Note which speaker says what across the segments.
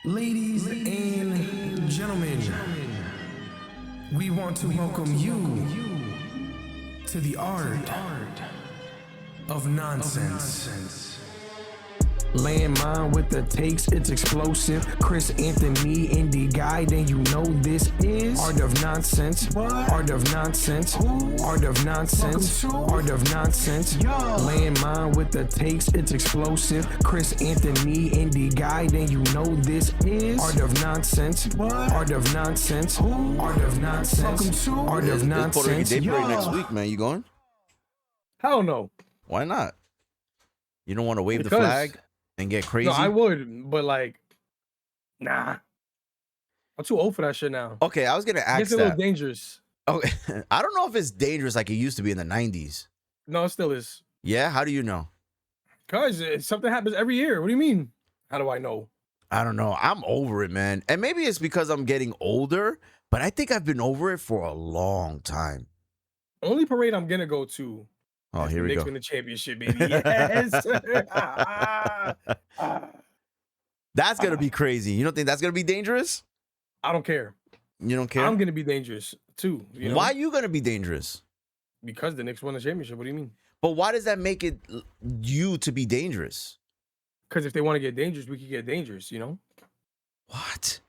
Speaker 1: Ladies and gentlemen, we want to welcome you to the art of nonsense. Lan Mind with the takes, it's explosive. Chris Anthony, indie guy, then you know this is Art of Nonsense. What? Art of Nonsense. Who? Art of Nonsense. Art of Nonsense. Yo. Lan Mind with the takes, it's explosive. Chris Anthony, indie guy, then you know this is Art of Nonsense. What? Art of Nonsense. Who? Art of Nonsense. Art of Nonsense.
Speaker 2: Puerto Rican Day Parade next week, man. You going?
Speaker 3: Hell no.
Speaker 2: Why not? You don't want to wave the flag and get crazy?
Speaker 3: No, I would, but like, nah. I'm too old for that shit now.
Speaker 2: Okay, I was gonna ask
Speaker 3: It's a little dangerous.
Speaker 2: Okay, I don't know if it's dangerous like it used to be in the 90s.
Speaker 3: No, it still is.
Speaker 2: Yeah, how do you know?
Speaker 3: Cause something happens every year. What do you mean? How do I know?
Speaker 2: I don't know. I'm over it, man. And maybe it's because I'm getting older, but I think I've been over it for a long time.
Speaker 3: Only parade I'm gonna go to.
Speaker 2: Oh, here we
Speaker 3: Knicks
Speaker 2: go.
Speaker 3: win the championship, baby. Yes.
Speaker 2: That's gonna be crazy. You don't think that's gonna be dangerous?
Speaker 3: I don't care.
Speaker 2: You don't care?
Speaker 3: I'm gonna be dangerous too. You know?
Speaker 2: Why are you gonna be dangerous?
Speaker 3: Because the Knicks won the championship. What do you mean?
Speaker 2: But why does that make it you to be dangerous?
Speaker 3: Because if they want to get dangerous, we could get dangerous. You know?
Speaker 2: What?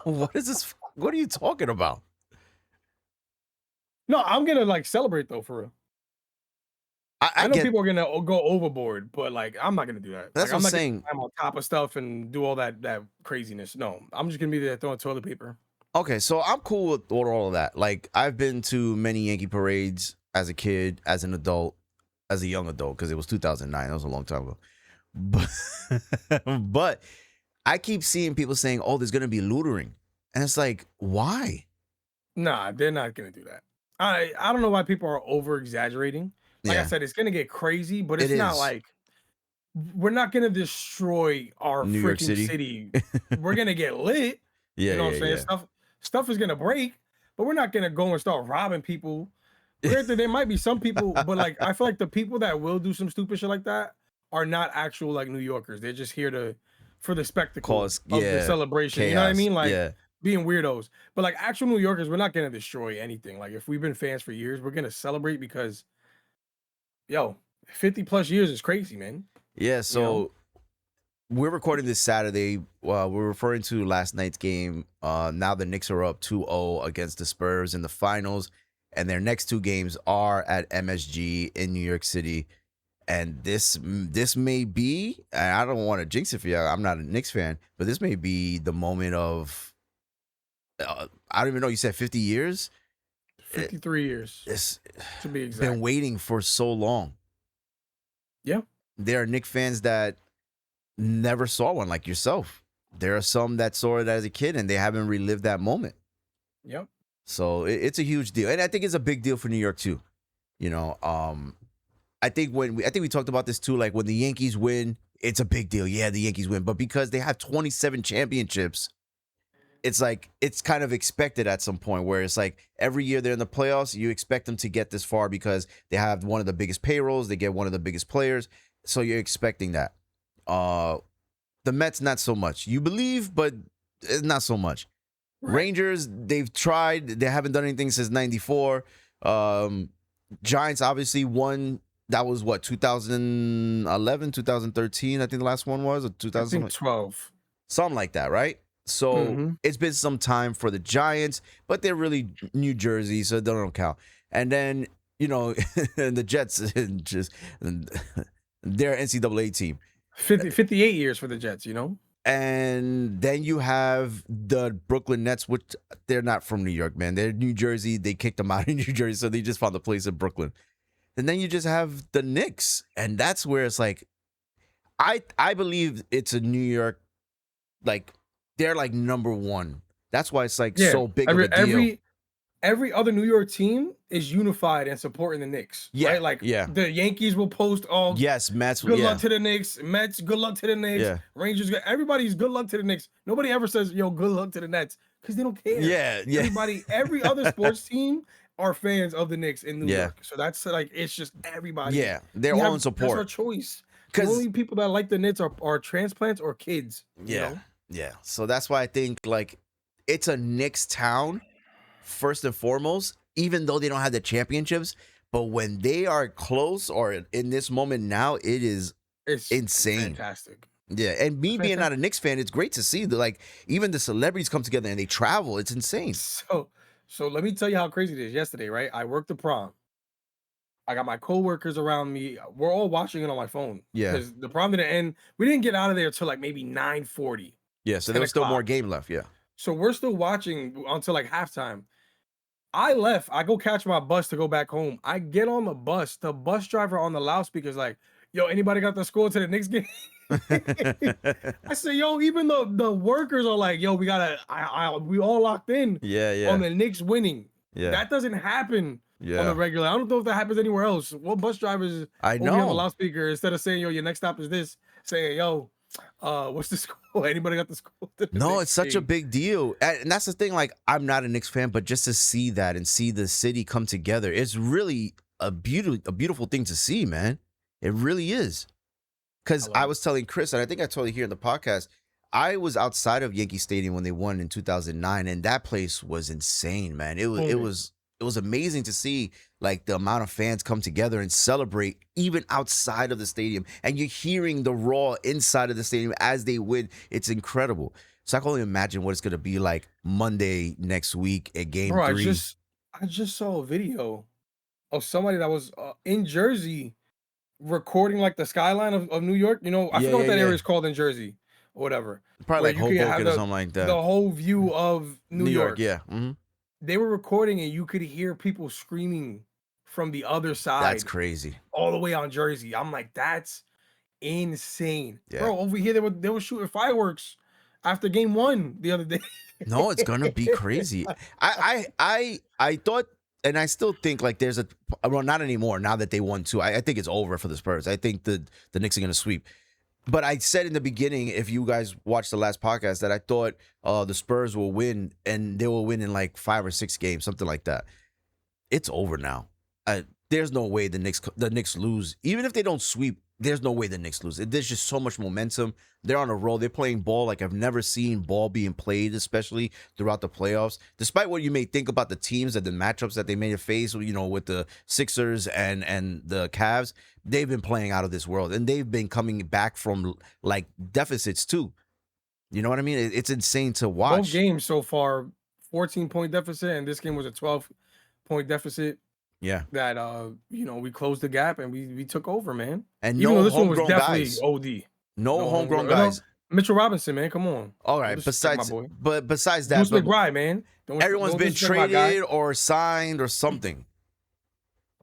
Speaker 2: What is this? What are you talking about?
Speaker 3: No, I'm gonna like celebrate though for real. I know people are gonna go overboard, but like I'm not gonna do that.
Speaker 2: That's
Speaker 3: like,
Speaker 2: what I'm
Speaker 3: not
Speaker 2: saying.
Speaker 3: I'm on top of stuff and do all that craziness. No, I'm just gonna be there throwing toilet paper.
Speaker 2: Okay, so I'm cool with all of that. Like I've been to many Yankee parades as a kid, as an adult, as a young adult, because it was 2009. That was a long time ago. But I keep seeing people saying, "Oh, there's gonna be lootering," and it's like, why?
Speaker 3: Nah, they're not gonna do that. I don't know why people are over exaggerating. Like I said, it's gonna get crazy, but it's not like we're not gonna destroy our
Speaker 2: New York
Speaker 3: freaking city. We're gonna get lit.
Speaker 2: Yeah,
Speaker 3: you know what I'm saying? Stuff is gonna break, but we're not gonna go and start robbing people. Granted, there might be some people, but like I feel like the people that will do some stupid shit like that are not actual like New Yorkers. They're just here for the spectacle of the celebration. Chaos. You know what I mean? Like being weirdos. But like actual New Yorkers, we're not gonna destroy anything. Like if we've been fans for years, we're gonna celebrate because 50 plus years is crazy, man.
Speaker 2: Yeah, so we're recording this Saturday. We're referring to last night's game. Now the Knicks are up 2-0 against the Spurs in the finals, and their next two games are at MSG in New York City. And this may be, and I don't want to jinx it for you, I'm not a Knicks fan, but this may be the moment of, I don't even know, you said 50 years?
Speaker 3: 53 years.
Speaker 2: It's
Speaker 3: to be exact.
Speaker 2: Been waiting for so long.
Speaker 3: Yeah.
Speaker 2: There are Knicks fans that never saw one like yourself. There are some that saw it as a kid and they haven't relived that moment.
Speaker 3: Yep.
Speaker 2: So it's a huge deal. And I think it's a big deal for New York too. You know, I think we talked about this too, like when the Yankees win, it's a big deal. Yeah, the Yankees win. But because they have 27 championships, it's like it's kind of expected at some point where it's like every year they're in the playoffs, you expect them to get this far because they have one of the biggest payrolls, they get one of the biggest players, so you're expecting that. The Mets, not so much. You believe, but not so much. Right. Rangers, they've tried, they haven't done anything since '94. Giants obviously won. That was what, 2011, 2013, I think the last one was, or
Speaker 3: 2012.
Speaker 2: Something like that, right? So it's been some time for the Giants, but they're really New Jersey, so they don't count. And then, you know, the Jets, just their NCAA team.
Speaker 3: 58 years for the Jets, you know?
Speaker 2: And then you have the Brooklyn Nets, which they're not from New York, man. They're New Jersey. They kicked them out of New Jersey, so they just found a place in Brooklyn. And then you just have the Knicks, and that's where it's like, I believe it's a New York, like, they're like number one. That's why it's like so big of a deal.
Speaker 3: Every other New York team is unified and supporting the Knicks.
Speaker 2: Yeah,
Speaker 3: right? Like the Yankees will post all.
Speaker 2: Yes, Mets.
Speaker 3: Good luck to the Knicks. Mets. Good luck to the Knicks.
Speaker 2: Yeah.
Speaker 3: Rangers. Everybody's good luck to the Knicks. Nobody ever says yo good luck to the Nets because they don't care.
Speaker 2: Yeah.
Speaker 3: Every other sports team are fans of the Knicks in New York. So that's like it's just everybody.
Speaker 2: Yeah, their own support.
Speaker 3: That's our choice. The only people that like the Knicks are transplants or kids.
Speaker 2: Yeah.
Speaker 3: You know?
Speaker 2: Yeah. So that's why I think like it's a Knicks town first and foremost, even though they don't have the championships. But when they are close or in this moment now, it's insane.
Speaker 3: Fantastic.
Speaker 2: Yeah, and me being not a Knicks fan, it's great to see like even the celebrities come together and they travel. It's insane.
Speaker 3: So let me tell you how crazy it is. Yesterday, right? I worked the prom. I got my coworkers around me. We're all watching it on my phone.
Speaker 2: Yeah.
Speaker 3: Because the prom didn't end. We didn't get out of there till like maybe 9:40.
Speaker 2: Yeah, so there was still more game left. Yeah.
Speaker 3: So we're still watching until like halftime. I left. I go catch my bus to go back home. I get on the bus. The bus driver on the loudspeaker's like, "Yo, anybody got the score to the Knicks game?" I said, "Yo, even the workers are like, yo, we gotta, we all locked in.
Speaker 2: Yeah.
Speaker 3: On the Knicks winning.
Speaker 2: Yeah.
Speaker 3: That doesn't happen on the regular. I don't know if that happens anywhere else. What bus drivers?
Speaker 2: I know.
Speaker 3: On the loudspeaker instead of saying, yo, your next stop is this, saying, yo, what's the score? Anybody got the score?
Speaker 2: No, it's such a big deal. And that's the thing. Like, I'm not a Knicks fan, but just to see that and see the city come together, it's really a beautiful thing to see, man. It really is. Because I was telling Chris, and I think I told you here in the podcast, I was outside of Yankee Stadium when they won in 2009, and that place was insane, man. It was amazing to see like the amount of fans come together and celebrate even outside of the stadium, and you're hearing the roar inside of the stadium as they win. It's incredible. So I can only imagine what it's gonna be like Monday next week at Game 3.
Speaker 3: I just saw a video of somebody that was in Jersey recording like the skyline of New York. You know, I forgot what that area is called in Jersey or whatever.
Speaker 2: Probably like Hoboken or something like that.
Speaker 3: The whole view of New York.
Speaker 2: Yeah. Mm-hmm.
Speaker 3: They were recording and you could hear people screaming from the other side.
Speaker 2: That's crazy.
Speaker 3: All the way on Jersey. I'm like, that's insane.
Speaker 2: Yeah.
Speaker 3: Bro, over here they were shooting fireworks after game 1 the other day.
Speaker 2: No, it's gonna be crazy. I thought, and I still think like there's not anymore now that they won 2. I think it's over for the Spurs. I think the Knicks are gonna sweep. But I said in the beginning, if you guys watched the last podcast, that I thought the Spurs will win, and they will win in like 5 or 6 games, something like that. It's over now. There's no way the Knicks lose. Even if they don't sweep, there's no way the Knicks lose. There's just so much momentum. They're on a roll. They're playing ball like I've never seen ball being played, especially throughout the playoffs. Despite what you may think about the teams and the matchups that they may have faced, you know, with the Sixers and the Cavs, they've been playing out of this world, and they've been coming back from like deficits too. You know what I mean? It's insane to watch.
Speaker 3: Both games so far, 14-point deficit, and this game was a 12-point deficit.
Speaker 2: Yeah.
Speaker 3: That you know, we closed the gap and we took over, man.
Speaker 2: And
Speaker 3: even though this one was
Speaker 2: homegrown
Speaker 3: definitely
Speaker 2: guys.
Speaker 3: OD.
Speaker 2: No homegrown guys.
Speaker 3: Mitchell Robinson, man, come on.
Speaker 2: All right. Besides that,
Speaker 3: Deuce McBride, man.
Speaker 2: Everyone's been traded or signed or something.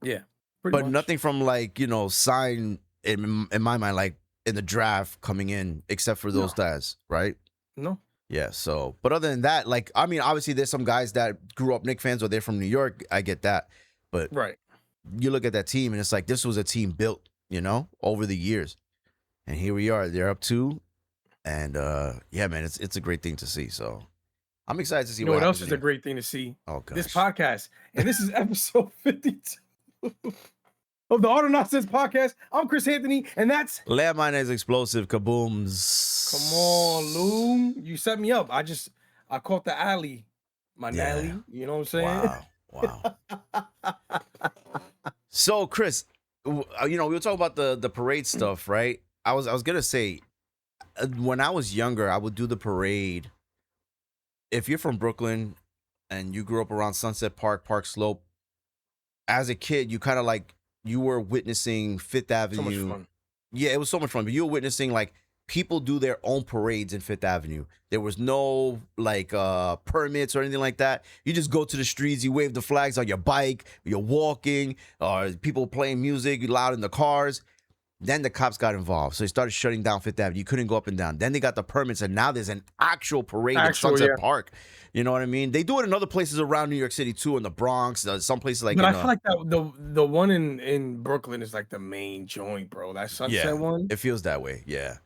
Speaker 3: Yeah.
Speaker 2: But much. Nothing from like, you know, signed in my mind, like in the draft coming in, except for those guys, right?
Speaker 3: No.
Speaker 2: Yeah. So, but other than that, like, I mean, obviously there's some guys that grew up Knicks fans or they're from New York. I get that. But you look at that team and it's like this was a team built, you know, over the years. And here we are. They're up 2. And yeah, man, it's a great thing to see. So I'm excited to see
Speaker 3: what else is a great thing to see.
Speaker 2: Oh, gosh.
Speaker 3: This podcast. And this is episode 52 of the Art of Nonsense podcast. I'm Chris Anthony, and that's
Speaker 2: Lan Mind is explosive kabooms.
Speaker 3: Come on, Loom. You set me up. I caught the alley. My alley. You know what I'm saying?
Speaker 2: Wow. So, Chris, you know, we were talking about the parade stuff, right? I was gonna say, when I was younger, I would do the parade. If you're from Brooklyn and you grew up around Sunset Park, Park Slope, as a kid, you kind of like you were witnessing Fifth Avenue.
Speaker 3: So much fun.
Speaker 2: Yeah, it was so much fun. But you were witnessing like people do their own parades in Fifth Avenue. There was no like permits or anything like that. You just go to the streets, you wave the flags on your bike, you're walking, or people playing music loud in the cars. Then the cops got involved. So they started shutting down Fifth Avenue. You couldn't go up and down. Then they got the permits, and now there's an actual parade in Sunset Park. You know what I mean? They do it in other places around New York City, too, in the Bronx. Some places like...
Speaker 3: But I feel like the one in Brooklyn is like the main joint, bro. That Sunset one.
Speaker 2: It feels that way, yeah.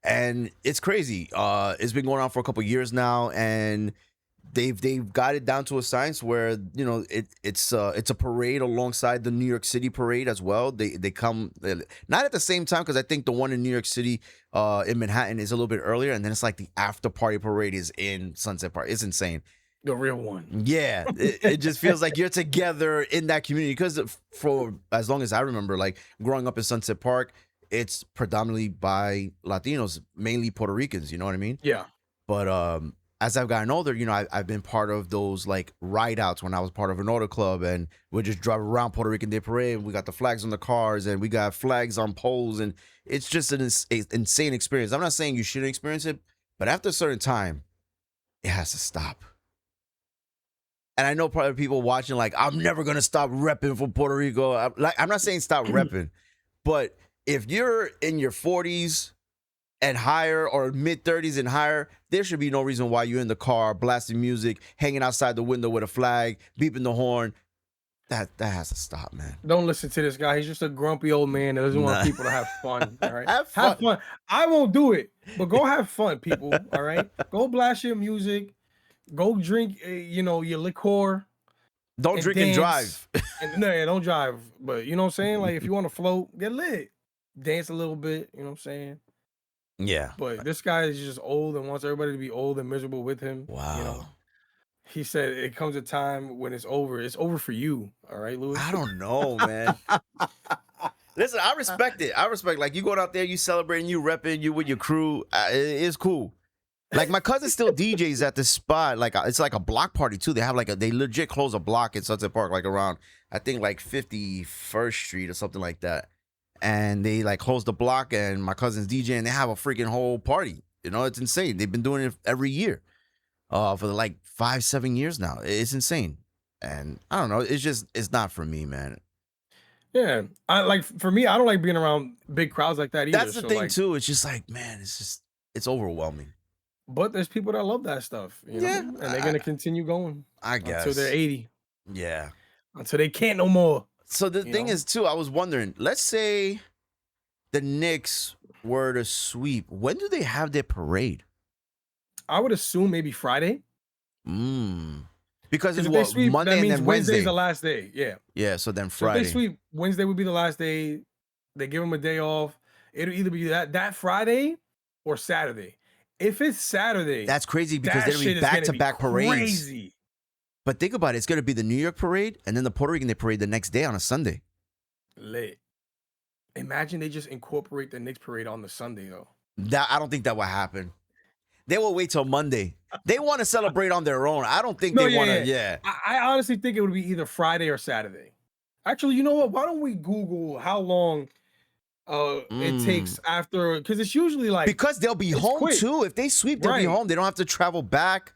Speaker 2: And it's crazy. It's been going on for a couple years now, and they've got it down to a science where it's a parade alongside the New York City parade as well. They come not at the same time, because I think the one in New York City in Manhattan is a little bit earlier, and then it's like the after party parade is in Sunset Park. It's insane.
Speaker 3: The real one.
Speaker 2: Yeah, it just feels like you're together in that community, because for as long as I remember, like growing up in Sunset Park, it's predominantly by Latinos, mainly Puerto Ricans. You know what I mean?
Speaker 3: Yeah.
Speaker 2: But as I've gotten older, I've been part of those like ride outs when I was part of an auto club, and we just drive around Puerto Rican Day Parade. And we got the flags on the cars, and we got flags on poles, and it's just an insane experience. I'm not saying you shouldn't experience it, but after a certain time, it has to stop. And I know probably people watching like, I'm never gonna stop repping for Puerto Rico. I'm not saying stop repping, but if you're in your 40s and higher, or mid 30s and higher, there should be no reason why you're in the car blasting music, hanging outside the window with a flag, beeping the horn. That has to stop, man.
Speaker 3: Don't listen to this guy. He's just a grumpy old man that doesn't want people to have fun. All right,
Speaker 2: Have
Speaker 3: have fun. I won't do it, but go have fun, people. All right, go blast your music. Go drink, your liquor.
Speaker 2: Don't drink and drive.
Speaker 3: No, don't drive. But you know what I'm saying? Like, if you want to float, get lit. Dance a little bit. You know what I'm saying?
Speaker 2: Yeah.
Speaker 3: But this guy is just old and wants everybody to be old and miserable with him.
Speaker 2: Wow.
Speaker 3: He said it comes a time when it's over. It's over for you. All right, Louis?
Speaker 2: I don't know, man. Listen, I respect it. I respect, like, you going out there, you celebrating, you repping, you with your crew. It's cool. Like, my cousin still DJs at this spot. Like, it's like a block party too. They have they legit close a block in Sunset Park, like around, I think, like 51st Street or something like that. And they like close the block, and my cousin's DJ, and they have a freaking whole party. It's insane. They've been doing it every year, for like 5-7 years now. It's insane. And I don't know. It's not for me, man.
Speaker 3: Yeah, for me, I don't like being around big crowds like that either.
Speaker 2: That's the thing too. It's just like, man, it's overwhelming.
Speaker 3: But there's people that love that stuff,
Speaker 2: Yeah,
Speaker 3: and they're gonna continue going.
Speaker 2: I guess
Speaker 3: until they're 80.
Speaker 2: Yeah,
Speaker 3: until they can't no more.
Speaker 2: So the thing is too, I was wondering. Let's say the Knicks were to sweep. When do they have their parade?
Speaker 3: I would assume maybe Friday.
Speaker 2: Because it's
Speaker 3: what, sweep,
Speaker 2: Monday
Speaker 3: that means
Speaker 2: and then Wednesday.
Speaker 3: Wednesday's the last day. Yeah.
Speaker 2: Yeah. So then Friday.
Speaker 3: So if they sweep, Wednesday would be the last day. They give them a day off. It'll either be that Friday or Saturday. If it's Saturday,
Speaker 2: that's crazy, because there'll be back-to-back parades.
Speaker 3: Crazy.
Speaker 2: But think about it. It's going to be the New York parade and then the Puerto Rican Day Parade the next day on a Sunday.
Speaker 3: Lit. Imagine they just incorporate the Knicks parade on the Sunday, though.
Speaker 2: I don't think that will happen. They will wait till Monday. They want to celebrate on their own. I don't think they want to. Yeah.
Speaker 3: I honestly think it would be either Friday or Saturday. Actually, you know what? Why don't we Google how long it takes after? Because it's usually like,
Speaker 2: because they'll be home
Speaker 3: quick.
Speaker 2: Too. If they sweep, they'll be home. They don't have to travel back.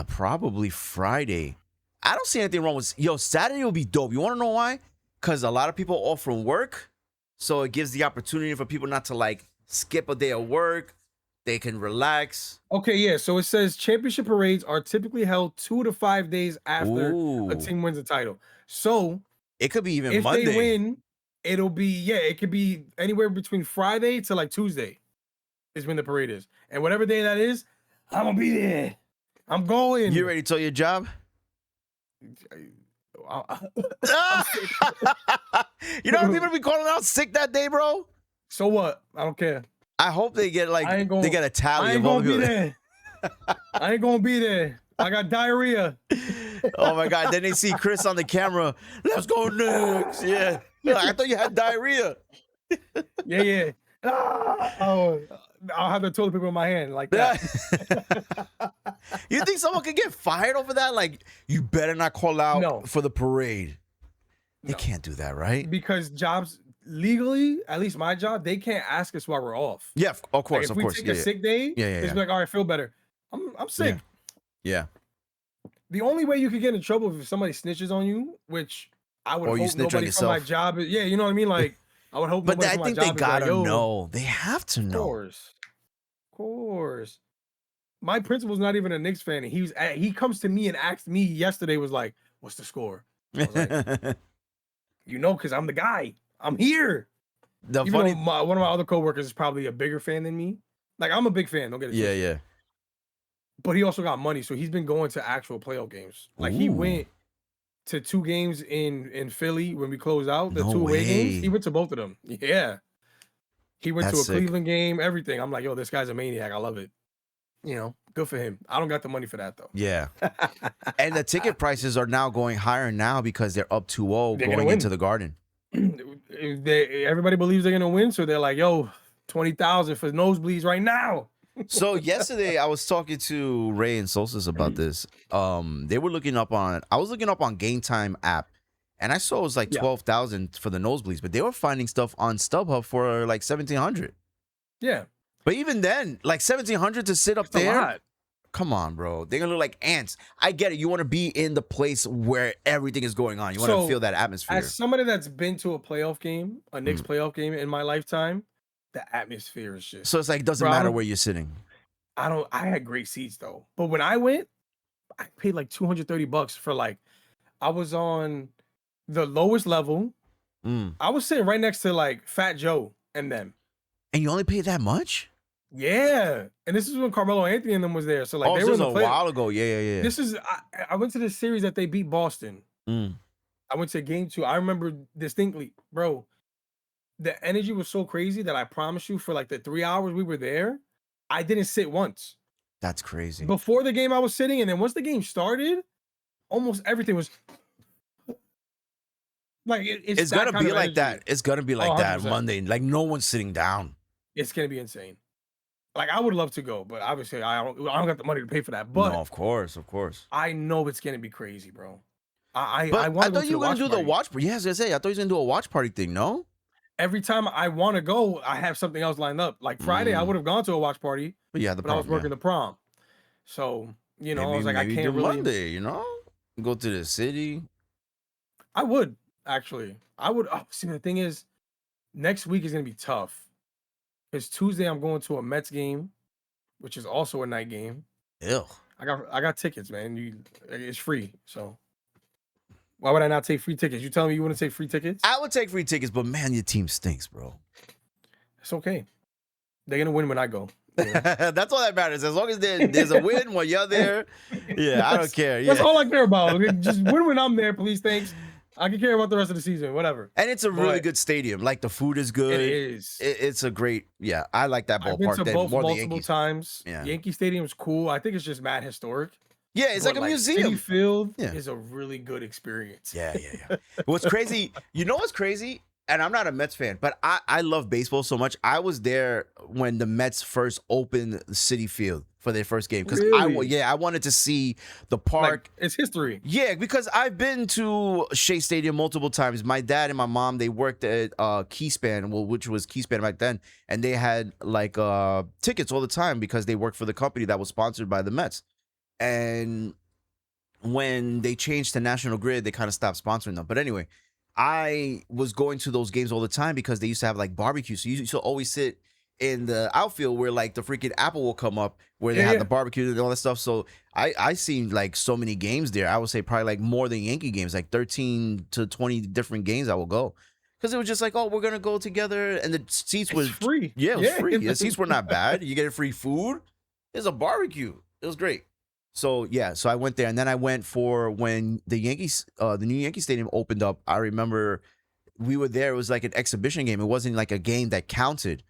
Speaker 2: Probably Friday. I don't see anything wrong with Saturday will be dope. You want to know why? Because a lot of people off from work, so it gives the opportunity for people not to like skip a day of work. They can relax.
Speaker 3: Okay, yeah. So it says championship parades are typically held 2 to 5 days after a team wins a title. So
Speaker 2: it could be even
Speaker 3: if
Speaker 2: Monday.
Speaker 3: If they win, it'll be it could be anywhere between Friday to like Tuesday is when the parade is. And whatever day that is, I'm gonna be there. I'm going.
Speaker 2: You ready to tell your job? You know how people be calling out sick that day, bro?
Speaker 3: So what? I don't care.
Speaker 2: I hope they get they get a tally.
Speaker 3: I ain't gonna be there. I ain't gonna be there. I got diarrhea.
Speaker 2: Oh my God! Then they see Chris on the camera. Let's go Knicks. Yeah. I thought you had diarrhea.
Speaker 3: Yeah. Oh, I'll have the toilet paper in my hand like that.
Speaker 2: You think someone could get fired over that? Like, you better not call out for the parade. They can't do that, right?
Speaker 3: Because jobs legally, at least my job, they can't ask us while we're off.
Speaker 2: Yeah, of course,
Speaker 3: like if we take a sick day, it's like, all right, feel better. I'm sick.
Speaker 2: Yeah.
Speaker 3: The only way you could get in trouble is if somebody snitches on you, which I would hope nobody from my job. You know what I mean? Like, I would hope.
Speaker 2: But I think they gotta know. They have to know.
Speaker 3: Of course. My principal's not even a Knicks fan. And he comes to me and asked me yesterday, was like, "What's the score?" I was like, because I'm the guy. I'm here. One of my other coworkers is probably a bigger fan than me. Like, I'm a big fan. Don't get it.
Speaker 2: Yeah.
Speaker 3: but he also got money, so he's been going to actual playoff games. Like he
Speaker 2: Ooh,
Speaker 3: went to 2 games in Philly when we closed out, the
Speaker 2: no
Speaker 3: 2 away games. He
Speaker 2: way.
Speaker 3: went to both of them. Yeah. He went
Speaker 2: That's
Speaker 3: to a
Speaker 2: sick.
Speaker 3: Cleveland game, everything. I'm like, yo, this guy's a maniac. I love it. Good for him. I don't got the money for that though.
Speaker 2: Yeah. And the ticket prices are now going higher now because they're up 2-0
Speaker 3: They're gonna
Speaker 2: going into
Speaker 3: win.
Speaker 2: the Garden.
Speaker 3: Everybody believes they're gonna win, so they're like, yo, 20,000 for nosebleeds right now.
Speaker 2: So yesterday I was talking to Ray and Solstice about this. They were looking up on I was looking up on Game Time app, and I saw it was like
Speaker 3: Yeah.
Speaker 2: 12,000 for the nosebleeds, but they were finding stuff on StubHub for like 1,700.
Speaker 3: Yeah.
Speaker 2: But even then, like 1,700 to sit up
Speaker 3: It's a
Speaker 2: there.
Speaker 3: lot.
Speaker 2: Come on, bro. They're gonna look like ants. I get it. You want to be in the place where everything is going on. You want to
Speaker 3: So,
Speaker 2: feel that atmosphere.
Speaker 3: As somebody that's been to a playoff game, a Knicks playoff game in my lifetime, the atmosphere is just
Speaker 2: So it's like, it doesn't
Speaker 3: Bro, I
Speaker 2: matter
Speaker 3: don't-
Speaker 2: where you're sitting.
Speaker 3: I had great seats though. But when I went, I paid like $230 for like I was on the lowest level.
Speaker 2: Mm.
Speaker 3: I was sitting right next to like Fat Joe and them.
Speaker 2: And you only paid that much?
Speaker 3: Yeah. And this is when Carmelo Anthony and them was there. So like
Speaker 2: Oh,
Speaker 3: they
Speaker 2: this
Speaker 3: were
Speaker 2: was
Speaker 3: in
Speaker 2: a
Speaker 3: the play.
Speaker 2: while ago. Yeah.
Speaker 3: This is I went to this series that they beat Boston.
Speaker 2: Mm.
Speaker 3: I went to game 2. I remember distinctly, bro. The energy was so crazy that I promise you, for like the 3 hours we were there, I didn't sit once.
Speaker 2: That's crazy.
Speaker 3: Before the game, I was sitting, and then once the game started, almost everything was like
Speaker 2: It's
Speaker 3: that
Speaker 2: gonna
Speaker 3: kind
Speaker 2: be
Speaker 3: of
Speaker 2: like
Speaker 3: energy.
Speaker 2: that. It's gonna be like
Speaker 3: Oh,
Speaker 2: that
Speaker 3: 100%.
Speaker 2: Monday. Like no one's sitting down.
Speaker 3: It's gonna be insane. Like I would love to go, but obviously I don't got the money to pay for that. But
Speaker 2: No, of course.
Speaker 3: I know it's gonna be crazy, bro. I
Speaker 2: But
Speaker 3: want
Speaker 2: I
Speaker 3: to go
Speaker 2: thought
Speaker 3: to
Speaker 2: you were gonna do the
Speaker 3: party.
Speaker 2: watch party. Yeah, I was gonna say, I thought you were gonna do a watch party thing, no?
Speaker 3: Every time I want to go, I have something else lined up. Like Friday, I would have gone to a watch party,
Speaker 2: But yeah, the
Speaker 3: but I was
Speaker 2: problem.
Speaker 3: working the prom. So, I was like, I
Speaker 2: maybe
Speaker 3: can't
Speaker 2: do
Speaker 3: really.
Speaker 2: Monday, Go to the city.
Speaker 3: I would actually. I would. Oh, see, the thing is, next week is gonna be tough. Because Tuesday I'm going to a Mets game, which is also a night game.
Speaker 2: Ew.
Speaker 3: I got tickets, man. It's free. So why would I not take free tickets? You telling me you want to take free tickets?
Speaker 2: I would take free tickets, but man, your team stinks, bro.
Speaker 3: It's okay. They're gonna win when I go. you know?
Speaker 2: That's all that matters. As long as there's a win while you're there, yeah, I don't care.
Speaker 3: That's
Speaker 2: Yeah.
Speaker 3: all I care about. Okay? Just win when I'm there, please. Thanks. I can care about the rest of the season, whatever.
Speaker 2: And it's a really
Speaker 3: But
Speaker 2: good stadium. Like the food is good.
Speaker 3: It is.
Speaker 2: It's a great. Yeah, I like that
Speaker 3: I've been
Speaker 2: ballpark.
Speaker 3: to
Speaker 2: Than
Speaker 3: both
Speaker 2: more than the
Speaker 3: multiple
Speaker 2: Yankees.
Speaker 3: times.
Speaker 2: Yeah.
Speaker 3: Yankee Stadium's cool. I think it's just mad historic.
Speaker 2: Yeah, it's
Speaker 3: But,
Speaker 2: like a
Speaker 3: City
Speaker 2: museum.
Speaker 3: Field
Speaker 2: Yeah.
Speaker 3: is a really good experience.
Speaker 2: Yeah. What's crazy? You know what's crazy? And I'm not a Mets fan, but I love baseball so much. I was there when the Mets first opened City Field for their first game because
Speaker 3: Really?
Speaker 2: I wanted to see the park.
Speaker 3: Like, it's history.
Speaker 2: Yeah, because I've been to Shea Stadium multiple times. My dad and my mom, they worked at Keyspan, which was Keyspan back then, and they had like tickets all the time because they worked for the company that was sponsored by the Mets. And when they changed to National Grid, they kind of stopped sponsoring them. But anyway, I was going to those games all the time because they used to have like barbecue. So you used to always sit in the outfield where like the freaking apple will come up where they have the barbecue and all that stuff. So I seen like so many games there. I would say probably like more than Yankee games, like 13 to 20 different games I will go. Because it was just like, oh, we're gonna go together, and the seats was
Speaker 3: free.
Speaker 2: Yeah, it was free. The seats were not bad. You get free food. There's a barbecue. It was great. So yeah, so I went there, and then I went for when the Yankees, the new Yankee Stadium opened up. I remember we were there. It was like an exhibition game. It wasn't like a game that counted,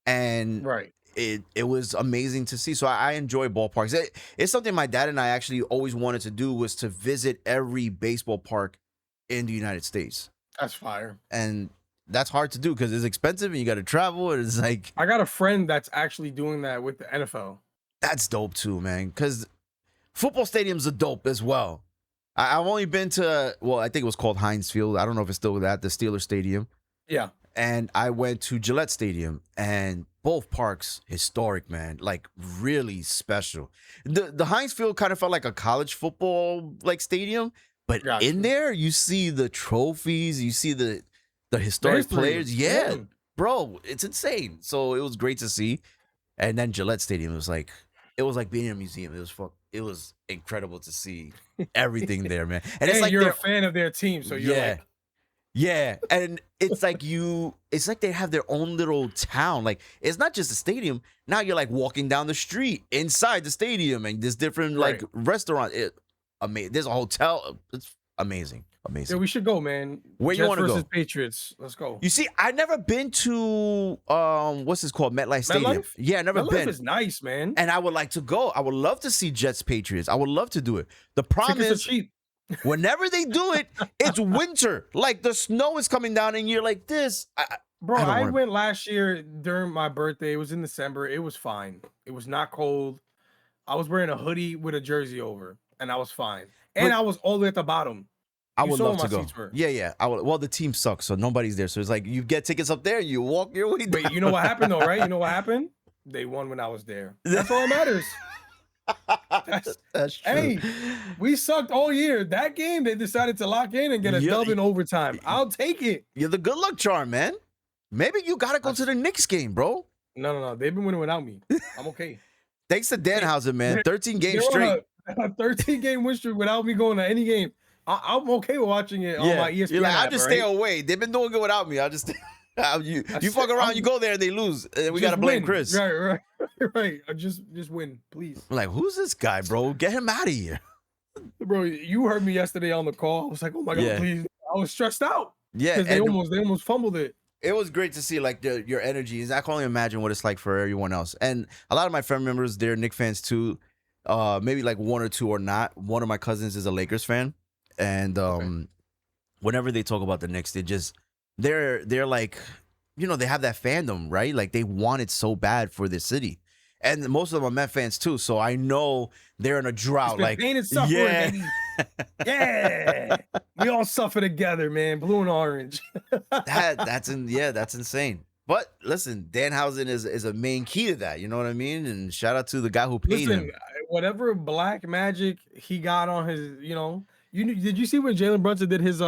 Speaker 2: and
Speaker 3: Right.
Speaker 2: it was amazing to see. So I enjoy ballparks. It's something my dad and I actually always wanted to do, was to visit every baseball park in the United States,
Speaker 3: That's fire.
Speaker 2: and that's hard to do because it's expensive and you got to travel. And it's like,
Speaker 3: I got a friend that's actually doing that with the NFL.
Speaker 2: that's dope too, man. Because football stadiums are dope as well. I've only been to, well, I think it was called Heinz Field. I don't know if it's still that, the Steelers Stadium.
Speaker 3: Yeah.
Speaker 2: And I went to Gillette Stadium, and both parks historic, man. Like really special. The Heinz Field kind of felt like a college football like stadium, but
Speaker 3: Gotcha.
Speaker 2: in there you see the trophies, you see the historic
Speaker 3: history.
Speaker 2: players. Yeah,
Speaker 3: Yeah.
Speaker 2: bro, it's insane. So it was great to see. And then Gillette Stadium was like, it was like being in a museum. It was incredible to see everything there, man. And it's like
Speaker 3: you're
Speaker 2: they're
Speaker 3: a fan of their team, so you're like,
Speaker 2: Yeah, and it's like they have their own little town. Like it's not just a stadium. Now you're like walking down the street inside the stadium, and there's different like
Speaker 3: Right.
Speaker 2: restaurant. Amazing. There's a hotel. It's amazing,
Speaker 3: Yeah,
Speaker 2: amazing.
Speaker 3: we should go, man.
Speaker 2: Where you
Speaker 3: Jets
Speaker 2: wanna go?
Speaker 3: versus Patriots. Let's go.
Speaker 2: You see, I never been to what's this called, MetLife Stadium.
Speaker 3: MetLife?
Speaker 2: Yeah, I never
Speaker 3: MetLife
Speaker 2: been.
Speaker 3: is nice, man.
Speaker 2: And I would like to go. I would love to see Jets Patriots. I would love to do it. The problem
Speaker 3: Tickets
Speaker 2: is,
Speaker 3: are cheap.
Speaker 2: whenever they do it, it's winter. Like the snow is coming down, and you're like this.
Speaker 3: Bro,
Speaker 2: I don't
Speaker 3: I
Speaker 2: wanna-
Speaker 3: went last year during my birthday. It was in December. It was fine. It was not cold. I was wearing a hoodie with a jersey over, and I was fine. And
Speaker 2: But-
Speaker 3: I was all the way at the bottom.
Speaker 2: I
Speaker 3: You
Speaker 2: would
Speaker 3: saw
Speaker 2: love
Speaker 3: where
Speaker 2: to
Speaker 3: my
Speaker 2: go.
Speaker 3: seats were.
Speaker 2: Yeah. I would. Well, the team sucks, so nobody's there. So it's like you get tickets up there, and you walk your way down.
Speaker 3: Wait, you know what happened though, right? You know what happened? They won when I was there. That's all that matters.
Speaker 2: That's true.
Speaker 3: Hey, we sucked all year. That game, they decided to lock in and get a
Speaker 2: Yeah.
Speaker 3: dub in overtime. I'll take it.
Speaker 2: You're the good luck charm, man. Maybe you gotta go to the Knicks game, bro.
Speaker 3: No. They've been winning without me. I'm okay.
Speaker 2: Thanks to Danhausen, man. 13 games
Speaker 3: They're
Speaker 2: straight.
Speaker 3: on a 13-game win streak without me going to any game. I'm okay with watching it on my ESPN
Speaker 2: You're like, I'll
Speaker 3: app,
Speaker 2: just
Speaker 3: right?
Speaker 2: stay away. They've been doing good without me. I'll just you
Speaker 3: said-
Speaker 2: fuck around,
Speaker 3: I'm-
Speaker 2: you go there and they lose. And we
Speaker 3: Just
Speaker 2: gotta blame
Speaker 3: win.
Speaker 2: Chris.
Speaker 3: Right. Just win, please.
Speaker 2: I'm like, who's this guy, bro? Get him out of here.
Speaker 3: Bro, you heard me yesterday on the call. I was like, oh my God,
Speaker 2: Yeah.
Speaker 3: please. I was stressed out
Speaker 2: Yeah,
Speaker 3: because they
Speaker 2: and
Speaker 3: almost fumbled it.
Speaker 2: it was great to see like your energy. I can only imagine what it's like for everyone else. And a lot of my family members, they're Knicks fans too. Maybe like one or two are not. One of my cousins is a Lakers fan, and whenever they talk about the Knicks, they're like, you know, they have that fandom, right? Like they want it so bad for this city, and most of them are Met fans too. So I know they're in a drought.
Speaker 3: Been
Speaker 2: Like,
Speaker 3: pain and suffering,
Speaker 2: yeah.
Speaker 3: baby. Yeah. We all suffer together, man. Blue and orange.
Speaker 2: that's insane. But listen, Danhausen is a main key to that. You know what I mean? And shout out to the guy who paid
Speaker 3: Listen,
Speaker 2: him.
Speaker 3: whatever black magic he got on his, did you see when Jalen Brunson did his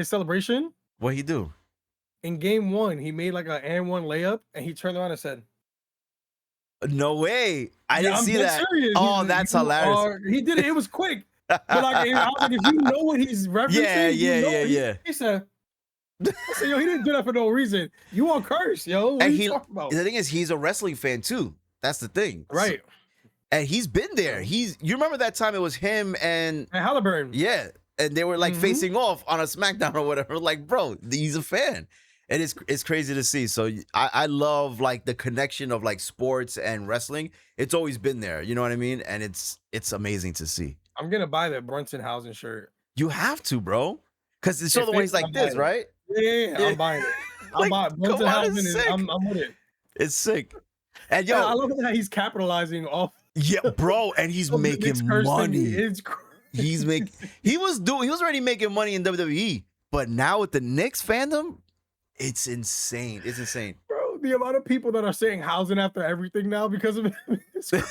Speaker 3: celebration?
Speaker 2: What he do?
Speaker 3: In game 1, he made like an and one layup and he turned around and said,
Speaker 2: No way! I
Speaker 3: "Yeah,
Speaker 2: didn't
Speaker 3: I'm
Speaker 2: see
Speaker 3: dead
Speaker 2: that.
Speaker 3: serious."
Speaker 2: Oh,
Speaker 3: He's
Speaker 2: that's
Speaker 3: "You
Speaker 2: hilarious.
Speaker 3: are-" He did it. It was quick. But like, I was like, if you know what he's referencing,
Speaker 2: Yeah.
Speaker 3: He said, I said, yo, he didn't do that for no reason. You on curse, yo. What
Speaker 2: And
Speaker 3: are you talking about?
Speaker 2: the thing is, he's a wrestling fan too. That's the thing,
Speaker 3: Right.
Speaker 2: And he's been there. You remember that time it was him and
Speaker 3: And Halliburton.
Speaker 2: yeah, and they were like
Speaker 3: Mhm.
Speaker 2: facing off on a SmackDown or whatever. Like, bro, he's a fan, and it's crazy to see. So I love like the connection of like sports and wrestling. It's always been there. You know what I mean? And it's amazing to see.
Speaker 3: I'm gonna buy that Brunson shirt.
Speaker 2: You have to, bro, because it's
Speaker 3: If
Speaker 2: the way he's
Speaker 3: it's-
Speaker 2: like
Speaker 3: I'm
Speaker 2: this,
Speaker 3: buying it.
Speaker 2: right?
Speaker 3: Yeah,
Speaker 2: Yeah.
Speaker 3: I'm buying it.
Speaker 2: Like,
Speaker 3: I'm buying
Speaker 2: come on, it's sick.
Speaker 3: I'm with it.
Speaker 2: It's sick. And
Speaker 3: I
Speaker 2: yo,
Speaker 3: love how he's capitalizing off
Speaker 2: yeah, bro, and he's
Speaker 3: of the Knicks
Speaker 2: making
Speaker 3: curse thing.
Speaker 2: money.
Speaker 3: It's
Speaker 2: He was already making money in WWE, but now with the Knicks fandom, it's insane. It's insane.
Speaker 3: bro. The amount of people that are saying housing after everything now because of it. It's crazy.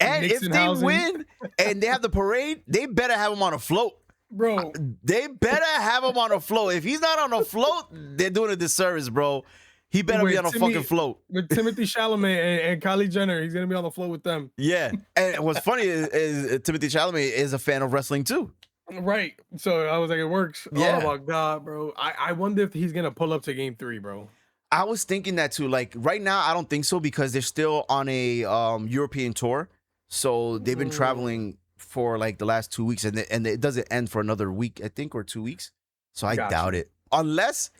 Speaker 2: And
Speaker 3: Knicks
Speaker 2: if
Speaker 3: and
Speaker 2: they
Speaker 3: housing.
Speaker 2: win and they have the parade, they better have him on a float.
Speaker 3: Bro,
Speaker 2: They better have him on a float. If he's not on a float, they're doing a disservice, bro. He better be
Speaker 3: Wait,
Speaker 2: on a
Speaker 3: Timmy-
Speaker 2: fucking float.
Speaker 3: with Timothy Chalamet and Kylie Jenner, he's gonna be on the floor with them.
Speaker 2: Yeah. And what's funny is Timothy Chalamet is a fan of wrestling too.
Speaker 3: Right. So I was like, it works.
Speaker 2: Yeah.
Speaker 3: Oh my god, bro. I wonder if he's gonna pull up to game 3, bro.
Speaker 2: I was thinking that too. Like right now, I don't think so because they're still on a European tour. So they've been traveling for like the last 2 weeks, and it doesn't end for another week, I think, or 2 weeks. So I
Speaker 3: Gotcha.
Speaker 2: doubt it, unless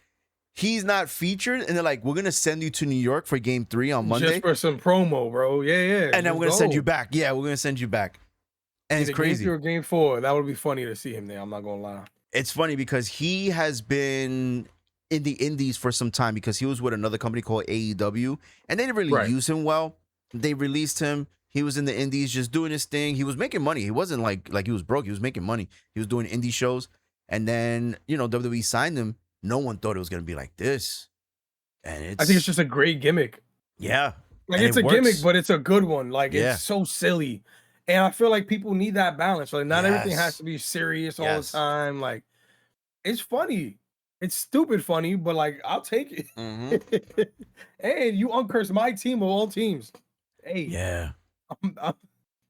Speaker 2: he's not featured, and they're like, "We're gonna send you to New York for Game 3 on Monday,
Speaker 3: Just for some promo, bro. Yeah.
Speaker 2: and then we're gonna send you back." Yeah, we're gonna send you back, and it's
Speaker 3: Game
Speaker 2: crazy.
Speaker 3: 3 or game 4. That would be funny to see him there. I'm not gonna lie.
Speaker 2: It's funny because he has been in the indies for some time because he was with another company called AEW, and they didn't really
Speaker 3: Right.
Speaker 2: use him well. They released him. He was in the indies just doing his thing. He was making money. He wasn't like he was broke. He was making money. He was doing indie shows. And then, WWE signed him. No one thought it was going to be like this. And
Speaker 3: I think it's just a great gimmick.
Speaker 2: yeah.
Speaker 3: Like
Speaker 2: And
Speaker 3: it's
Speaker 2: it
Speaker 3: a gimmick,
Speaker 2: works.
Speaker 3: but it's a good one. Like
Speaker 2: Yeah.
Speaker 3: it's so silly. And I feel like people need that balance. Like not everything
Speaker 2: Yes.
Speaker 3: has to be serious all
Speaker 2: Yes.
Speaker 3: the time. Like it's funny. It's stupid funny, but like I'll take it.
Speaker 2: Mhm.
Speaker 3: And you uncurse my team of all teams. Hey,
Speaker 2: Yeah.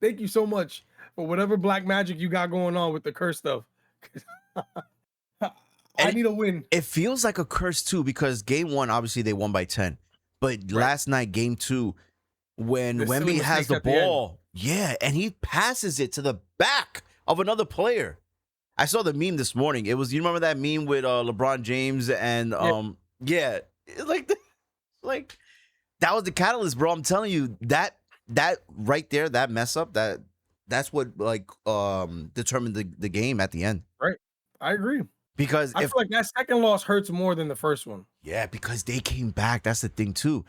Speaker 3: thank you so much for whatever black magic you got going on with the curse stuff. I need a win.
Speaker 2: It feels like a curse too, because game one, obviously they won by 10. But last night, game two, when Wemby has the ball, and he passes it to the back of another player. I saw the meme this morning. It was, you remember that meme with LeBron James and like that was the catalyst, bro. I'm telling you, that right there, that mess up, that's what determined the game at the end.
Speaker 3: Right. I agree.
Speaker 2: Because
Speaker 3: I feel like that second loss hurts more than the first one.
Speaker 2: Yeah, because they came back. That's the thing too.